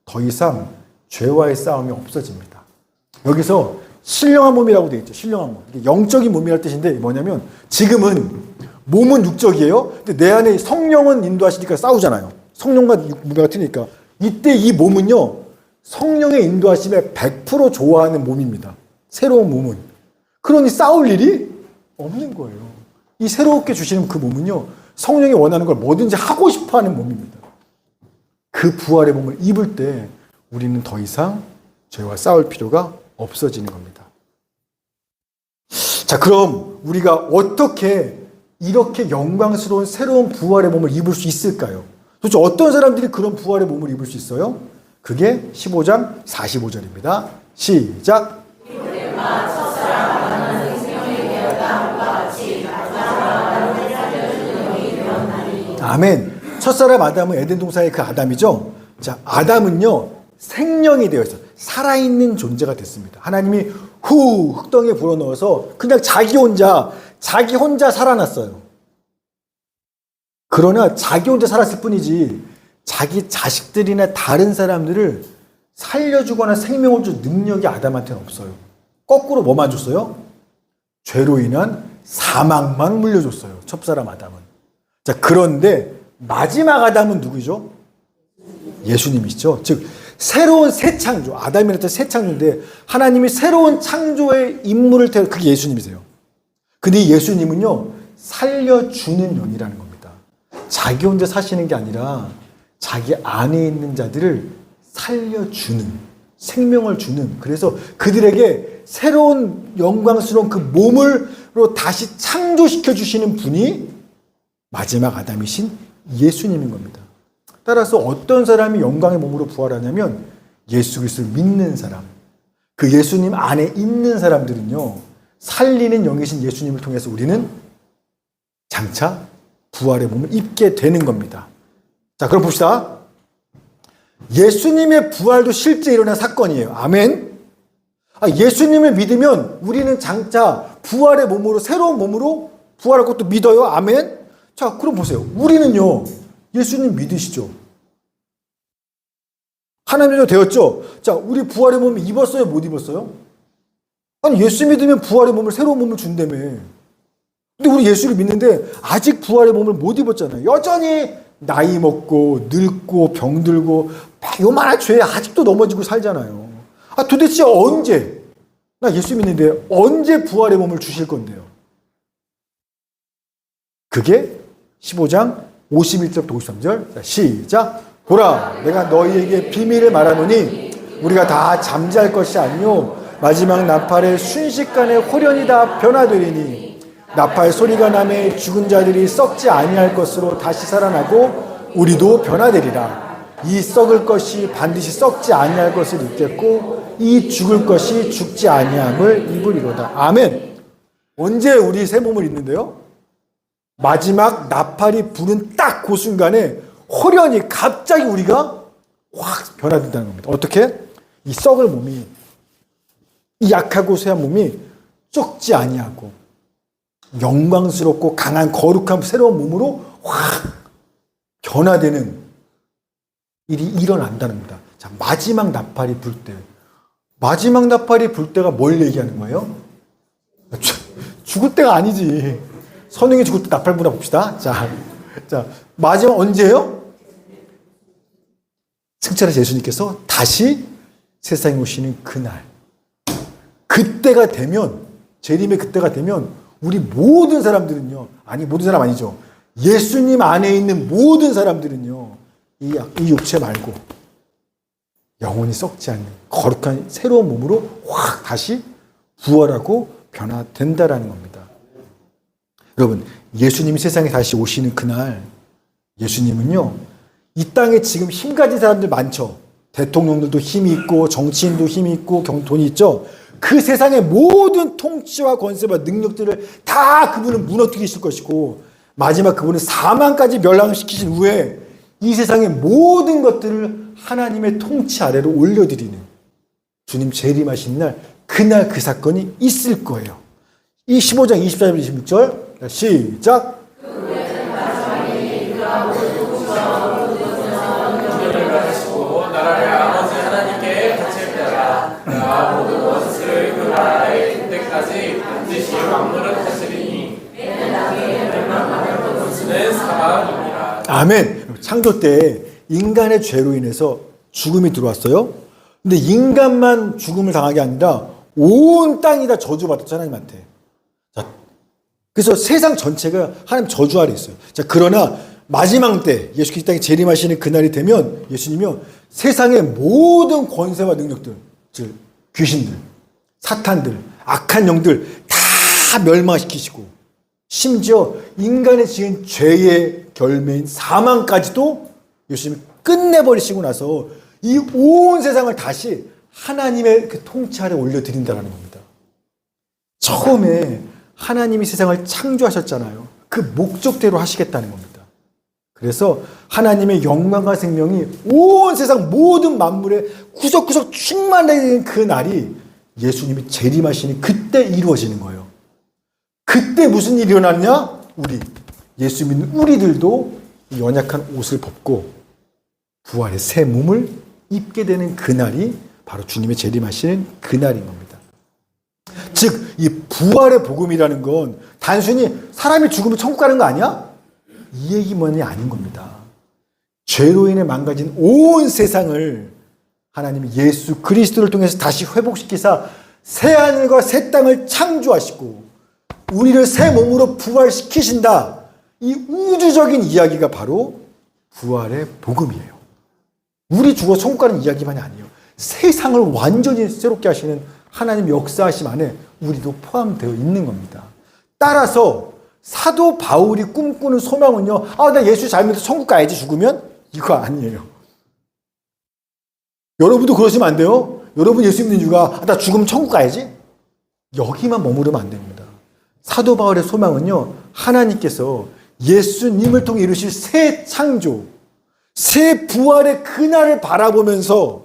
더 이상 죄와의 싸움이 없어집니다. 여기서 신령한 몸이라고 되어 있죠. 신령한 몸. 이게 영적인 몸이라는 뜻인데 뭐냐면 지금은 몸은 육적이에요. 근데 내 안에 성령은 인도하시니까 싸우잖아요. 성령과 무게가 틀리니까. 이때 이 몸은요. 성령의 인도하심에 100% 좋아하는 몸입니다. 새로운 몸은. 그러니 싸울 일이 없는 거예요. 이 새롭게 주시는 그 몸은요. 성령이 원하는 걸 뭐든지 하고 싶어하는 몸입니다. 그 부활의 몸을 입을 때 우리는 더 이상 죄와 싸울 필요가 없어지는 겁니다. 자, 그럼 우리가 어떻게 이렇게 영광스러운 새로운 부활의 몸을 입을 수 있을까요? 도대체 어떤 사람들이 그런 부활의 몸을 입을 수 있어요? 그게 15장 45절입니다. 시작! 아멘. 첫사람 아담은 에덴 동산의 그 아담이죠. 자, 아담은요 생명이 되어 있어요. 살아있는 존재가 됐습니다. 하나님이 흙덩이에 불어넣어서 그냥 자기 혼자 살아났어요. 그러나 자기 혼자 살았을 뿐이지 자기 자식들이나 다른 사람들을 살려주거나 생명을 줄 능력이 아담한테는 없어요. 거꾸로 뭐만 줬어요? 죄로 인한 사망만 물려줬어요. 첫사람 아담은. 자, 그런데 마지막 아담은 누구죠? 예수님이시죠. 즉 새로운 새 창조, 아담이라는 새 창조인데 하나님이 새로운 창조의 인물을 태워 그게 예수님이세요. 근데 예수님은요 살려주는 영이라는 겁니다. 자기 혼자 사시는 게 아니라 자기 안에 있는 자들을 살려주는, 생명을 주는, 그래서 그들에게 새로운 영광스러운 그 몸으로 다시 창조시켜 주시는 분이 마지막 아담이신 예수님인 겁니다. 따라서 어떤 사람이 영광의 몸으로 부활하냐면 예수 그리스도를 믿는 사람, 그 예수님 안에 있는 사람들은요 살리는 영이신 예수님을 통해서 우리는 장차 부활의 몸을 입게 되는 겁니다. 자, 그럼 봅시다. 예수님의 부활도 실제 일어난 사건이에요. 아멘. 예수님을 믿으면 우리는 장차 부활의 몸으로, 새로운 몸으로 부활할 것도 믿어요. 아멘. 자, 그럼 보세요. 우리는요 예수님 믿으시죠? 하나님으로 되었죠? 자, 우리 부활의 몸을 입었어요? 못 입었어요? 아니, 예수 믿으면 부활의 몸을, 새로운 몸을 준다며. 근데 우리 예수를 믿는데 아직 부활의 몸을 못 입었잖아요. 여전히 나이 먹고 늙고 병들고 요만한 죄에 아직도 넘어지고 살잖아요. 도대체 언제, 나 예수 믿는데 언제 부활의 몸을 주실 건데요? 그게 15장 51절부터 53절. 자, 시작. 보라, 내가 너희에게 비밀을 말하노니 우리가 다 잠잘 것이 아니요 마지막 나팔의 순식간에 홀연히 다 변화되리니 나팔 소리가 나매 죽은 자들이 썩지 아니할 것으로 다시 살아나고 우리도 변화되리라. 이 썩을 것이 반드시 썩지 아니할 것을 입겠고 이 죽을 것이 죽지 아니함을 입으리로다. 아멘. 언제 우리 새 몸을 입는데요? 마지막 나팔이 부는 딱 그 순간에 홀연히 갑자기 우리가 확 변화된다는 겁니다. 어떻게? 이 썩을 몸이, 이 약하고 쇠한 몸이 썩지 아니하고 영광스럽고 강한 거룩한 새로운 몸으로 확 변화되는 일이 일어난다는 겁니다. 자, 마지막 나팔이 불 때, 마지막 나팔이 불 때가 뭘 얘기하는 거예요? 죽을 때가 아니지. 선웅이 죽을 때 나팔 불어 봅시다. 자, 마지막 언제예요? 승천하신 예수님께서 다시 세상에 오시는 그날. 그때가 되면, 재림의 그때가 되면 우리 모든 사람들은요, 아니 모든 사람 아니죠. 예수님 안에 있는 모든 사람들은요, 이 육체 말고 영원히 썩지 않는 거룩한 새로운 몸으로 확 다시 부활하고 변화된다라는 겁니다. 여러분, 예수님이 세상에 다시 오시는 그날, 예수님은요, 이 땅에 지금 힘 가진 사람들 많죠. 대통령들도 힘이 있고 정치인도 힘이 있고 돈이 있죠. 그 세상의 모든 통치와 권세와 능력들을 다 그분은 무너뜨리실 것이고 마지막 그분은 사망까지 멸망시키신 후에 이 세상의 모든 것들을 하나님의 통치 아래로 올려드리는 주님 재림하신 날, 그날 그 사건이 있을 거예요. 이 15장 24절 26절 시작. 나라를 아버지 하나님께 아멘. 창조 때 인간의 죄로 인해서 죽음이 들어왔어요. 근데 인간만 죽음을 당한 게 아니라 온 땅이 다 저주받았죠, 하나님한테. 자, 그래서 세상 전체가 하나님 저주 아래 있어요. 자, 그러나 마지막 때 예수께서 이 땅에 재림하시는 그날이 되면 예수님이요, 세상의 모든 권세와 능력들, 즉 귀신들, 사탄들, 악한 영들 다 멸망시키시고, 심지어 인간의 지은 죄의 결매인 사망까지도 예수님이 끝내버리시고 나서 이 온 세상을 다시 하나님의 그 통치 아래 올려드린다는 겁니다. 처음에 하나님이 세상을 창조하셨잖아요. 그 목적대로 하시겠다는 겁니다. 그래서 하나님의 영광과 생명이 온 세상 모든 만물에 구석구석 충만해지는 그 날이 예수님이 재림하시니 그때 이루어지는 거예요. 그때 무슨 일이 일어났냐? 예수 믿는 우리들도 연약한 옷을 벗고 부활의 새 몸을 입게 되는 그날이 바로 주님의 재림하시는 그날인 겁니다. 즉, 이 부활의 복음이라는 건 단순히 사람이 죽으면 천국 가는 거 아니야? 이 얘기만이 아닌 겁니다. 죄로 인해 망가진 온 세상을 하나님이 예수 그리스도를 통해서 다시 회복시키사 새 하늘과 새 땅을 창조하시고 우리를 새 몸으로 부활시키신다. 이 우주적인 이야기가 바로 부활의 복음이에요. 우리 죽어 천국 가는 이야기만이 아니에요. 세상을 완전히 새롭게 하시는 하나님 역사하심 안에 우리도 포함되어 있는 겁니다. 따라서 사도 바울이 꿈꾸는 소망은요, 나 예수 잘 믿어서 천국 가야지 죽으면? 이거 아니에요. 여러분도 그러시면 안 돼요. 여러분 예수 믿는 이유가 나 죽으면 천국 가야지? 여기만 머무르면 안 됩니다. 사도 바울의 소망은요, 하나님께서 예수님을 통해 이루실 새 창조, 새 부활의 그날을 바라보면서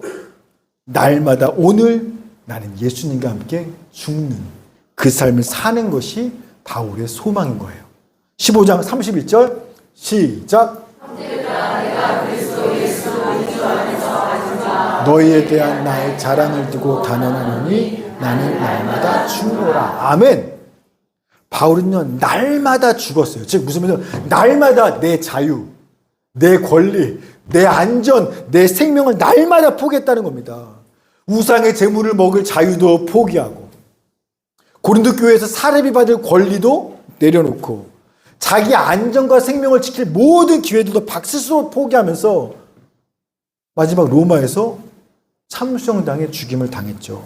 날마다 오늘 나는 예수님과 함께 죽는 그 삶을 사는 것이 바울의 소망인 거예요. 15장 31절 시작. 너희에 대한 나의 자랑을 두고 단언하노니 나는 날마다 죽노라. 아멘. 바울은요, 날마다 죽었어요. 즉 무슨 말이냐면 날마다 내 자유, 내 권리, 내 안전, 내 생명을 날마다 포기했다는 겁니다. 우상의 재물을 먹을 자유도 포기하고 고린도 교회에서 사례비 받을 권리도 내려놓고 자기 안전과 생명을 지킬 모든 기회들도 박스스로 포기하면서 마지막 로마에서 참수형당해 죽임을 당했죠.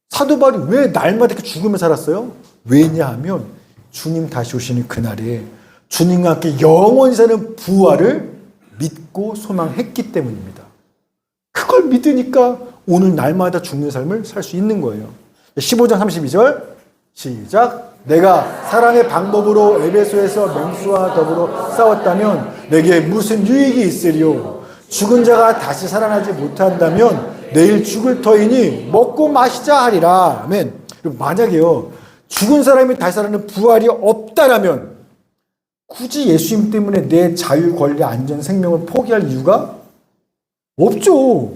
사도 바울이 왜 날마다 이렇게 죽으며 살았어요? 왜냐하면 주님 다시 오시는 그날에 주님과 함께 영원히 사는 부활을 믿고 소망했기 때문입니다. 그걸 믿으니까 오늘 날마다 죽는 삶을 살 수 있는 거예요. 15장 32절 시작. 내가 사랑의 방법으로 에베소에서 맹수와 더불어 싸웠다면 내게 무슨 유익이 있으리요? 죽은 자가 다시 살아나지 못한다면 내일 죽을 터이니 먹고 마시자 하리라. 아멘. 만약에요, 죽은 사람이 다시 살아나는 부활이 없다라면 굳이 예수님 때문에 내 자유, 권리, 안전, 생명을 포기할 이유가 없죠.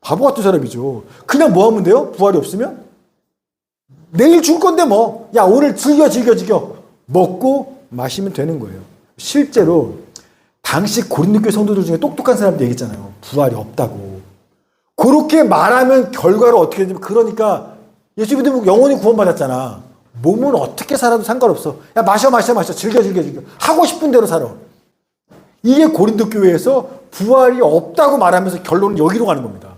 바보 같은 사람이죠. 그냥 뭐 하면 돼요? 부활이 없으면? 내일 죽을 건데 뭐. 야, 오늘 즐겨. 먹고 마시면 되는 거예요. 실제로 당시 고린도 교회 성도들 중에 똑똑한 사람들 얘기했잖아요. 부활이 없다고. 그렇게 말하면 결과로 어떻게 되냐면, 그러니까 예수 믿으면 영원히 구원받았잖아. 몸은 어떻게 살아도 상관없어. 야, 마셔. 즐겨. 하고 싶은 대로 살아. 이게 고린도 교회에서 부활이 없다고 말하면서 결론은 여기로 가는 겁니다.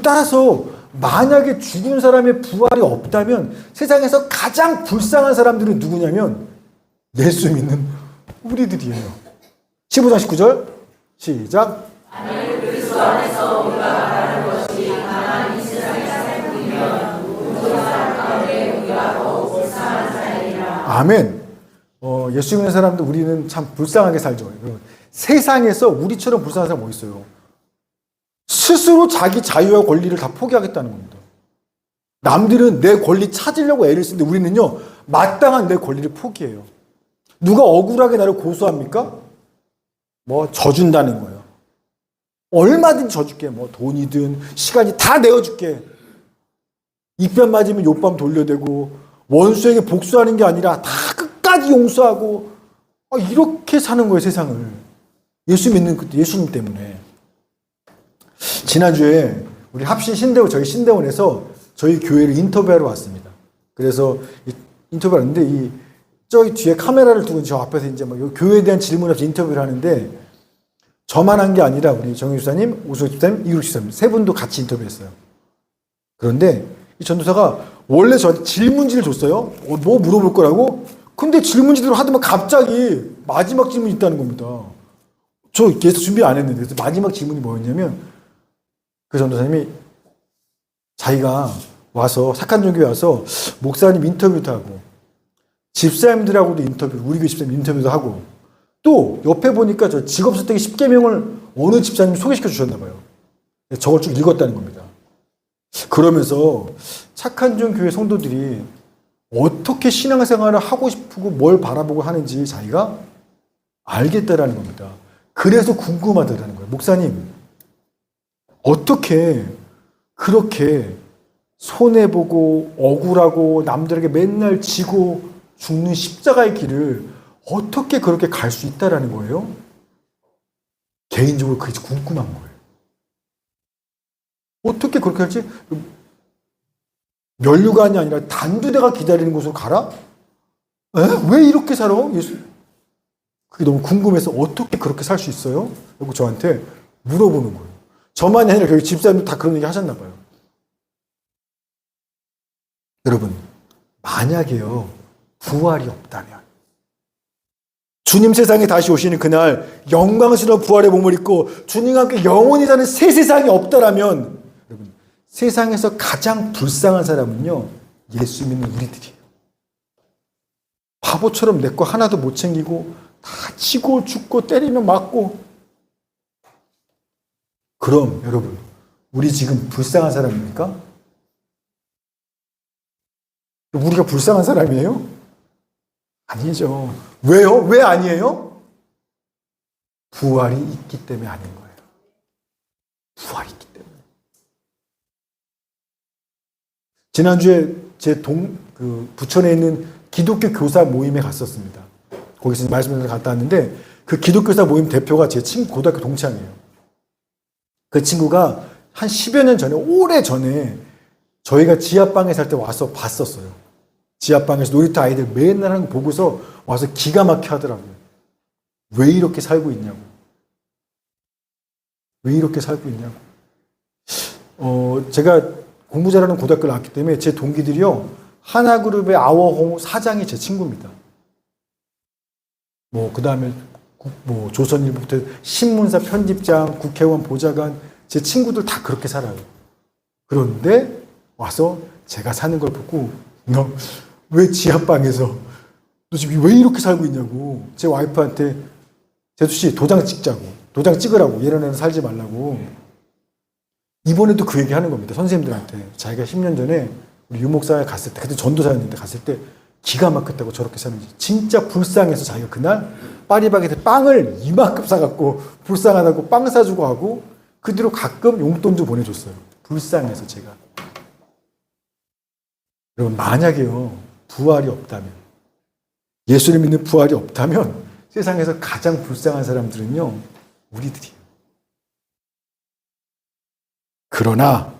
따라서 만약에 죽은 사람의 부활이 없다면 세상에서 가장 불쌍한 사람들은 누구냐면 예수 믿는 우리들이에요. 15장 19절 시작. 아멘. 그리스도 안에서 우리가 말하는 것이 가난한 이 세상의 삶이면 모든 사람 가운데 우리가 더욱 불쌍한 자이라. 아멘. 예수 믿는 사람들 우리는 참 불쌍하게 살죠. 세상에서 우리처럼 불쌍한 사람 뭐 있어요? 스스로 자기 자유와 권리를 다 포기하겠다는 겁니다. 남들은 내 권리 찾으려고 애를 쓰는데 우리는요, 마땅한 내 권리를 포기해요. 누가 억울하게 나를 고소합니까? 뭐 져준다는 거예요. 얼마든지 져줄게. 뭐 돈이든 시간이 다 내어줄게. 입뱀 맞으면 요밤 돌려대고 원수에게 복수하는 게 아니라 다 끝까지 용서하고 이렇게 사는 거예요, 세상을. 예수 믿는 그 예수님 때문에. 지난주에 우리 합신 신대원, 저희 신대원에서 저희 교회를 인터뷰하러 왔습니다. 그래서 인터뷰를 하는데 저기 뒤에 카메라를 두고 저 앞에서 이제 막 교회에 대한 질문을 해서 인터뷰를 하는데 저만 한 게 아니라 우리 정유 집사님, 오수호 집사님, 이국 집사님 세 분도 같이 인터뷰했어요. 그런데 이 전도사가 원래 저 질문지를 줬어요. 뭐 물어볼 거라고? 근데 질문지대로 하더만 갑자기 마지막 질문이 있다는 겁니다. 저 계속 준비 안 했는데 그래서 마지막 질문이 뭐였냐면 그 전도사님이 자기가 와서 착한종교에 와서 목사님 인터뷰도 하고 집사님들하고도 인터뷰, 우리 교회 집사님 인터뷰도 하고 또 옆에 보니까 저 직업선택의 10계명을 어느 집사님이 소개시켜 주셨나 봐요. 저걸 쭉 읽었다는 겁니다. 그러면서 착한종 교회 성도들이 어떻게 신앙생활을 하고 싶고 뭘 바라보고 하는지 자기가 알겠다라는 겁니다. 그래서 궁금하다라는 거예요. 목사님, 어떻게 그렇게 손해보고 억울하고 남들에게 맨날 지고 죽는 십자가의 길을 어떻게 그렇게 갈 수 있다라는 거예요? 개인적으로 그게 궁금한 거예요. 어떻게 그렇게 할지? 면류관이 아니라 단두대가 기다리는 곳으로 가라? 왜 이렇게 살아? 예수. 그게 너무 궁금해서 어떻게 그렇게 살 수 있어요? 그리고 저한테 물어보는 거예요. 저만이 아니라 여기 집사님도 다 그런 얘기 하셨나 봐요. 여러분, 만약에요, 부활이 없다면 주님 세상에 다시 오시는 그날 영광스러운 부활의 몸을 입고 주님과 함께 영원히 사는 새 세상이 없다라면 여러분, 세상에서 가장 불쌍한 사람은요, 예수 믿는 우리들이에요. 바보처럼 내 거 하나도 못 챙기고 다 치고 죽고 때리면 맞고. 그럼 여러분, 우리 지금 불쌍한 사람입니까? 우리가 불쌍한 사람이에요? 아니죠. 왜요? 왜 아니에요? 부활이 있기 때문에 아닌 거예요. 부활이 있기 때문에. 지난주에 제 부천에 있는 기독교 교사 모임에 갔었습니다. 거기서 말씀을 갔다 왔는데 그 기독교사 모임 대표가 제 친구, 고등학교 동창이에요. 그 친구가 한 10여 년 전에, 오래 전에 저희가 지하방에 살 때 와서 봤었어요. 지하방에서 놀이터 아이들 맨날 하는 거 보고서 와서 기가 막혀 하더라고요. 왜 이렇게 살고 있냐고. 왜 이렇게 살고 있냐고. 제가 공부 잘하는 고등학교를 나왔기 때문에 제 동기들이요, 하나그룹의 아워홍 사장이 제 친구입니다. 그 다음에 조선일보부터 신문사 편집장, 국회의원 보좌관, 제 친구들 다 그렇게 살아요. 그런데 와서 제가 사는 걸 보고 너 왜 지하방에서 너 지금 왜 이렇게 살고 있냐고 제 와이프한테 재수씨 도장 찍으라고 얘네는 살지 말라고. 이번에도 그 얘기 하는 겁니다. 선생님들한테. 자기가 10년 전에 우리 유목사에 갔을 때, 그때 전도사였는데 갔을 때 기가 막혔다고 저렇게 사는지. 진짜 불쌍해서 자기가 그날 파리바게트 빵을 이만큼 사갖고 불쌍하다고 빵 사주고 하고 그 뒤로 가끔 용돈도 보내줬어요. 불쌍해서 제가. 여러분, 만약에요, 부활이 없다면, 예수를 믿는 부활이 없다면 세상에서 가장 불쌍한 사람들은요, 우리들이에요. 그러나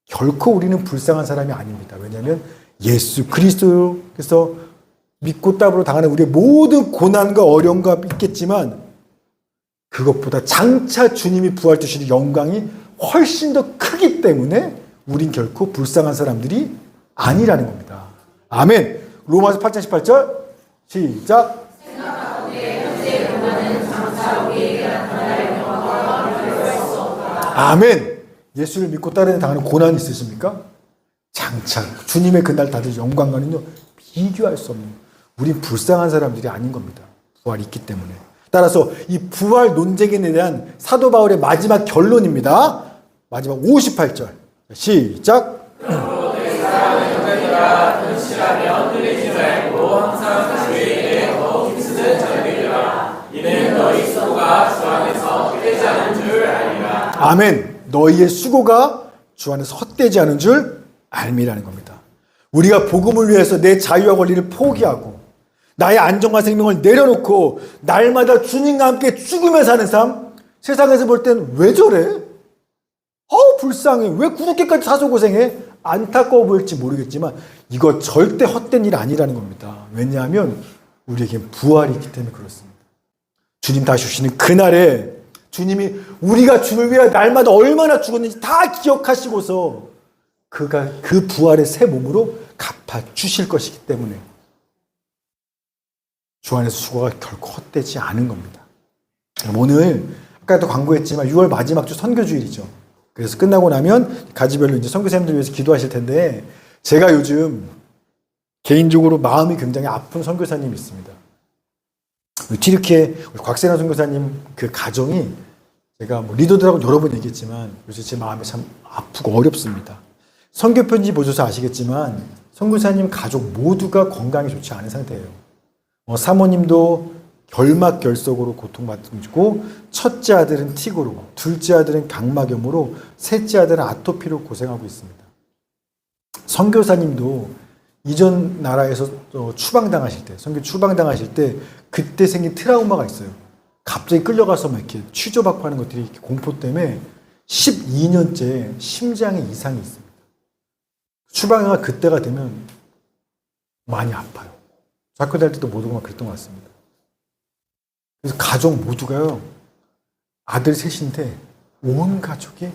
결코 우리는 불쌍한 사람이 아닙니다. 왜냐하면 예수 그리스도께서 믿고 따르러 당하는 우리의 모든 고난과 어려움과 있겠지만 그것보다 장차 주님이 부활 주시는 영광이 훨씬 더 크기 때문에 우린 결코 불쌍한 사람들이 아니라는 겁니다. 아멘. 로마서 8장 18절 시작. 아멘. 예수를 믿고 따르는 당하는 고난이 있으십니까? 장차 주님의 그날 다들 영광과는요 비교할 수 없는, 우린 불쌍한 사람들이 아닌 겁니다. 부활이 있기 때문에. 따라서 이 부활 논쟁에 대한 사도 바울의 마지막 결론입니다. 마지막 58절 시작. 아멘. 너희의 수고가 주 안에서 헛되지 않은 줄 알미라는 겁니다. 우리가 복음을 위해서 내 자유와 권리를 포기하고 나의 안정과 생명을 내려놓고 날마다 주님과 함께 죽으며 사는 삶, 세상에서 볼 땐 왜 저래? 불쌍해. 왜 그렇게까지 사소고생해? 안타까워 보일지 모르겠지만 이거 절대 헛된 일 아니라는 겁니다. 왜냐하면 우리에겐 부활이 있기 때문에 그렇습니다. 주님 다시 오시는 그날에 주님이 우리가 주를 위해 날마다 얼마나 죽었는지 다 기억하시고서 그가 그 부활의 새 몸으로 갚아주실 것이기 때문에 주 안에서 수고가 결코 헛되지 않은 겁니다. 오늘 아까도 광고했지만 6월 마지막 주 선교주일이죠. 그래서 끝나고 나면 가지별로 이제 선교사님들 위해서 기도하실 텐데 제가 요즘 개인적으로 마음이 굉장히 아픈 선교사님이 있습니다. 튀르키예 곽세나 선교사님 그 가정이 제가 리더들하고 여러 번 얘기했지만 요새 제 마음이 참 아프고 어렵습니다. 선교 편지 보셔서 아시겠지만 선교사님 가족 모두가 건강이 좋지 않은 상태예요. 사모님도 결막결석으로 고통받고 첫째 아들은 틱으로, 둘째 아들은 각막염으로, 셋째 아들은 아토피로 고생하고 있습니다. 선교사님도 이전 나라에서 추방당하실 때, 선교 추방당하실 때 그때 생긴 트라우마가 있어요. 갑자기 끌려가서 막 이렇게 취조받고 하는 것들이 이렇게 공포 때문에 12년째 심장에 이상이 있습니다. 추방가 그때가 되면 많이 아파요. 학교 다닐 때도 모두가 그랬던 것 같습니다. 그래서 가족 모두가요, 아들 셋인데 온 가족이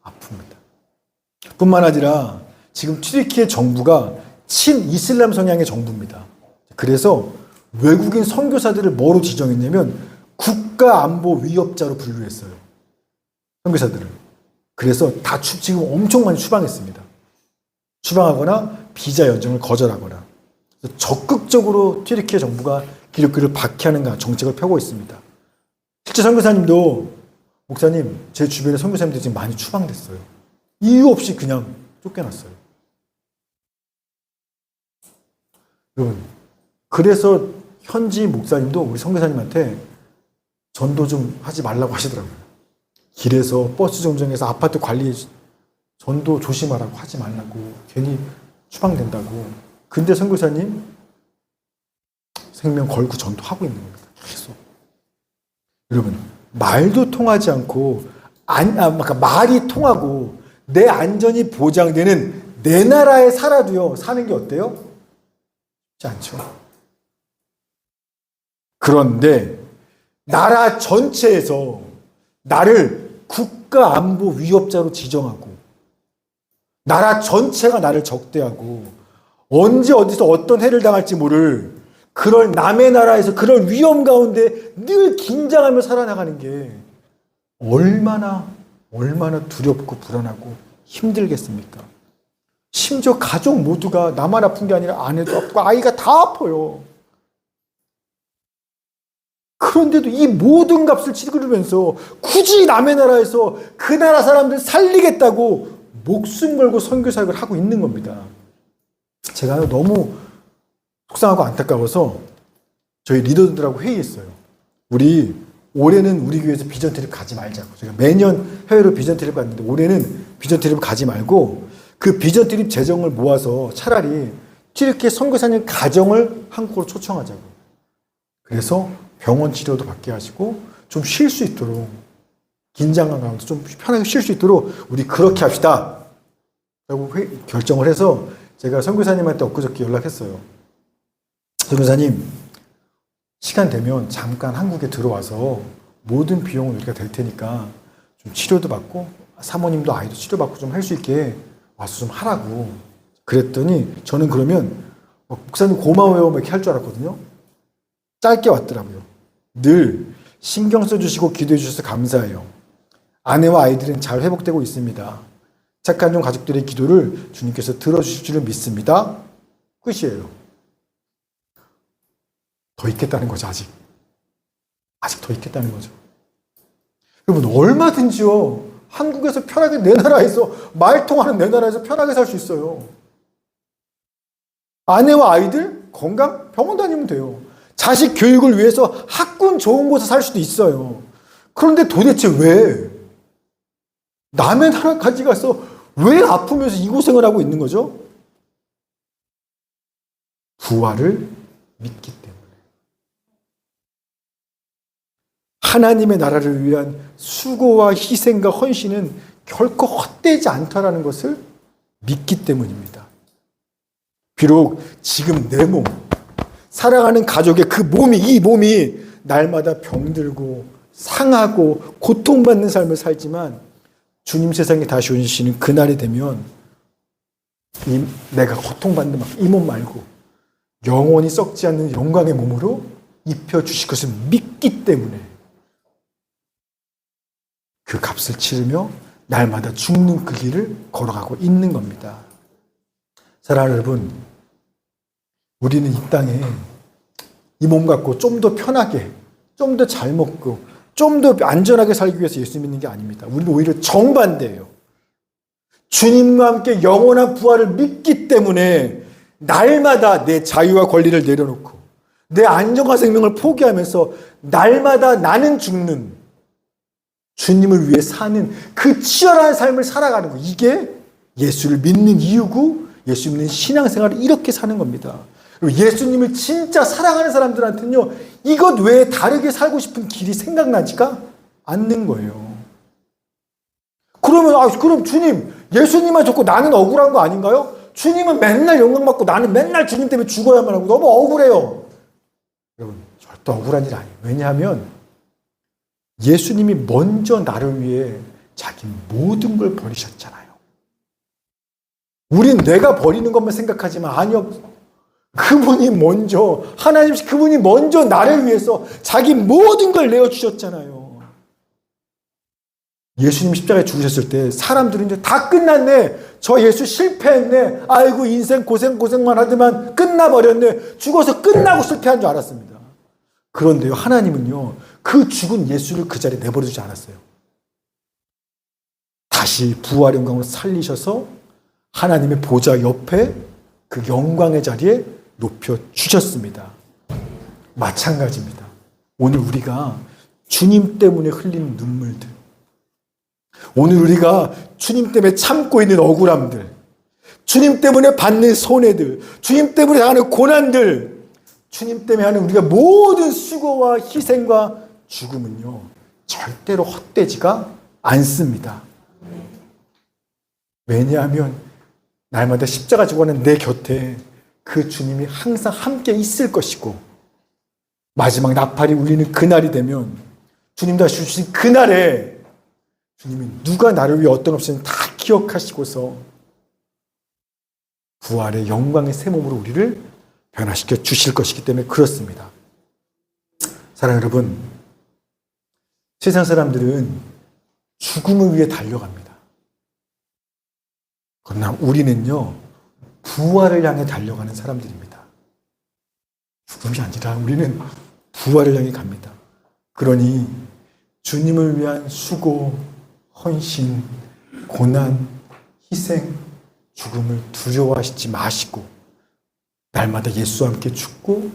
아픕니다. 뿐만 아니라 지금 튀르키예 정부가 친이슬람 성향의 정부입니다. 그래서 외국인 선교사들을 뭐로 지정했냐면 국가안보 위협자로 분류했어요. 선교사들을. 그래서 다 지금 엄청 많이 추방했습니다. 추방하거나 비자 연장을 거절하거나. 적극적으로 튀르키예 정부가 기독교를 박해하는 정책을 펴고 있습니다. 실제 선교사님도 목사님, 제 주변의 선교사님들이 지금 많이 추방됐어요. 이유 없이 그냥 쫓겨났어요. 여러분, 그래서 현지 목사님도 우리 선교사님한테 전도 좀 하지 말라고 하시더라고요. 길에서 버스 정류장에서 아파트 관리 전도 조심하라고 하지 말라고, 괜히 추방된다고. 근데 선교사님 생명 걸고 전도하고 있는 겁니다. 계속. 여러분, 말도 통하지 않고 말이 통하고 내 안전이 보장되는 내 나라에 살아도요, 사는 게 어때요? 쉽지 않죠. 그런데 나라 전체에서 나를 국가안보 위협자로 지정하고 나라 전체가 나를 적대하고 언제 어디서 어떤 해를 당할지 모를 그럴 남의 나라에서 그런 위험 가운데 늘 긴장하며 살아나가는 게 얼마나 두렵고 불안하고 힘들겠습니까? 심지어 가족 모두가 나만 아픈 게 아니라 아내도 아프고 아이가 다 아파요. 그런데도 이 모든 값을 치르면서 굳이 남의 나라에서 그 나라 사람들 살리겠다고 목숨 걸고 선교사역을 하고 있는 겁니다. 제가 너무 속상하고 안타까워서 저희 리더들하고 회의했어요. 우리 올해는 우리 교회에서 비전 트립 가지 말자고. 제가 매년 해외로 비전 트립 갔는데 올해는 비전 트립 가지 말고 그 비전 트립 재정을 모아서 차라리 튀르키예 선교사님 가정을 한국으로 초청하자고. 그래서 병원 치료도 받게 하시고 좀 쉴 수 있도록 긴장감 가운데 좀 편하게 쉴 수 있도록 우리 그렇게 합시다 라고 결정을 해서 제가 선교사님한테 엊그저께 연락했어요. 선교사님, 시간 되면 잠깐 한국에 들어와서 모든 비용은 우리가 될 테니까 좀 치료도 받고 사모님도 아이도 치료받고 좀 할 수 있게 와서 좀 하라고. 그랬더니 저는 그러면 목사님 고마워요 이렇게 할 줄 알았거든요. 짧게 왔더라고요. 늘 신경 써주시고 기도해 주셔서 감사해요. 아내와 아이들은 잘 회복되고 있습니다. 착한 종 가족들의 기도를 주님께서 들어주실 줄을 믿습니다. 끝이에요. 더 있겠다는 거죠, 아직 더 있겠다는 거죠. 여러분, 얼마든지요, 한국에서 편하게 내 나라에서, 말 통하는 내 나라에서 편하게 살 수 있어요. 아내와 아이들 건강 병원 다니면 돼요. 자식 교육을 위해서 학군 좋은 곳에 살 수도 있어요. 그런데 도대체 왜 남의 나라까지 가서 왜 아프면서 이 고생을 하고 있는 거죠? 부활을 믿기 때문에. 하나님의 나라를 위한 수고와 희생과 헌신은 결코 헛되지 않다라는 것을 믿기 때문입니다. 비록 지금 내 몸, 사랑하는 가족의 그 몸이, 이 몸이 날마다 병들고 상하고 고통받는 삶을 살지만 주님 세상에 다시 오시는 그날이 되면 내가 고통받는 이 몸 말고 영원히 썩지 않는 영광의 몸으로 입혀주실 것을 믿기 때문에 그 값을 치르며 날마다 죽는 그 길을 걸어가고 있는 겁니다. 사랑하는 여러분, 우리는 이 땅에 이 몸 갖고 좀 더 편하게, 좀 더 잘 먹고, 좀 더 안전하게 살기 위해서 예수 믿는 게 아닙니다. 우리는 오히려 정반대예요. 주님과 함께 영원한 부활을 믿기 때문에 날마다 내 자유와 권리를 내려놓고 내 안정한 생명을 포기하면서 날마다 나는 죽는 주님을 위해 사는 그 치열한 삶을 살아가는 거. 이게 예수를 믿는 이유고 예수 믿는 신앙생활을 이렇게 사는 겁니다. 그리고 예수님을 진짜 사랑하는 사람들한테는요, 이것 외에 다르게 살고 싶은 길이 생각나지가 않는 거예요. 그러면 그럼 주님, 예수님만 좋고 나는 억울한 거 아닌가요? 주님은 맨날 영광 받고 나는 맨날 주님 때문에 죽어야만 하고 너무 억울해요. 여러분, 절대 억울한 일 아니에요. 왜냐하면 예수님이 먼저 나를 위해 자기 모든 걸 버리셨잖아요. 우린 내가 버리는 것만 생각하지만 아니요. 그분이 먼저, 하나님, 그분이 먼저 나를 위해서 자기 모든 걸 내어주셨잖아요. 예수님 십자가에 죽으셨을 때 사람들은 이제 다 끝났네. 저 예수 실패했네. 아이고 인생 고생만 하더만 끝나버렸네. 죽어서 끝나고 실패한 줄 알았습니다. 그런데요, 하나님은요, 그 죽은 예수를 그 자리에 내버려두지 않았어요. 다시 부활의 영광으로 살리셔서 하나님의 보좌 옆에 그 영광의 자리에 높여주셨습니다. 마찬가지입니다. 오늘 우리가 주님 때문에 흘리는 눈물들, 오늘 우리가 주님 때문에 참고 있는 억울함들, 주님 때문에 받는 손해들, 주님 때문에 당하는 고난들, 주님 때문에 하는 우리가 모든 수고와 희생과 죽음은요, 절대로 헛되지가 않습니다. 왜냐하면 날마다 십자가 지고 가는 내 곁에 그 주님이 항상 함께 있을 것이고, 마지막 나팔이 울리는 그날이 되면 주님 다시 주신 그날에 주님이 누가 나를 위해 어떤 없이는 다 기억하시고서 부활의 영광의 새 몸으로 우리를 변화시켜 주실 것이기 때문에 그렇습니다. 사랑하는 여러분, 세상 사람들은 죽음을 위해 달려갑니다. 그러나 우리는요, 부활을 향해 달려가는 사람들입니다. 죽음이 아니라 우리는 부활을 향해 갑니다. 그러니 주님을 위한 수고, 헌신, 고난, 희생, 죽음을 두려워하시지 마시고 날마다 예수와 함께 죽고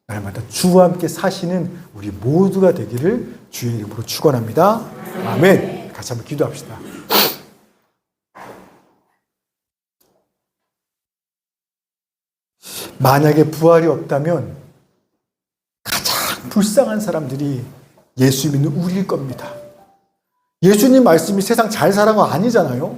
날마다 주와 함께 사시는 우리 모두가 되기를 주의 이름으로 축원합니다. 아멘. 같이 한번 기도합시다. 만약에 부활이 없다면 가장 불쌍한 사람들이 예수 믿는 우리일 겁니다. 예수님 말씀이 세상 잘 살아가 거 아니잖아요.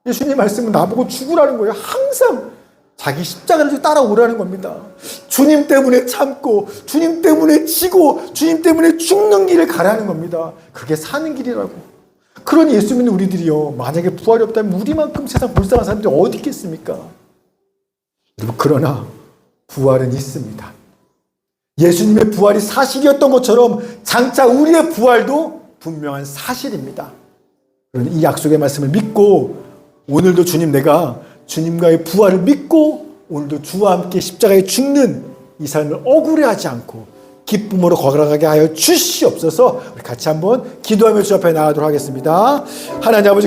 예수님 말씀은 나보고 죽으라는 거예요. 항상 자기 십자가를 따라오라는 겁니다. 주님 때문에 참고 주님 때문에 지고 주님 때문에 죽는 길을 가라는 겁니다. 그게 사는 길이라고. 그런 예수 믿는 우리들이요, 만약에 부활이 없다면 우리만큼 세상 불쌍한 사람들이 어디 있겠습니까? 여러분, 그러나 부활은 있습니다. 예수님의 부활이 사실이었던 것처럼 장차 우리의 부활도 분명한 사실입니다. 이 약속의 말씀을 믿고 오늘도 주님, 내가 주님과의 부활을 믿고 오늘도 주와 함께 십자가에 죽는 이 삶을 억울해하지 않고 기쁨으로 걸어가게 하여 주시옵소서. 우리 같이 한번 기도하며 주 앞에 나가도록 하겠습니다. 하나님 아버지,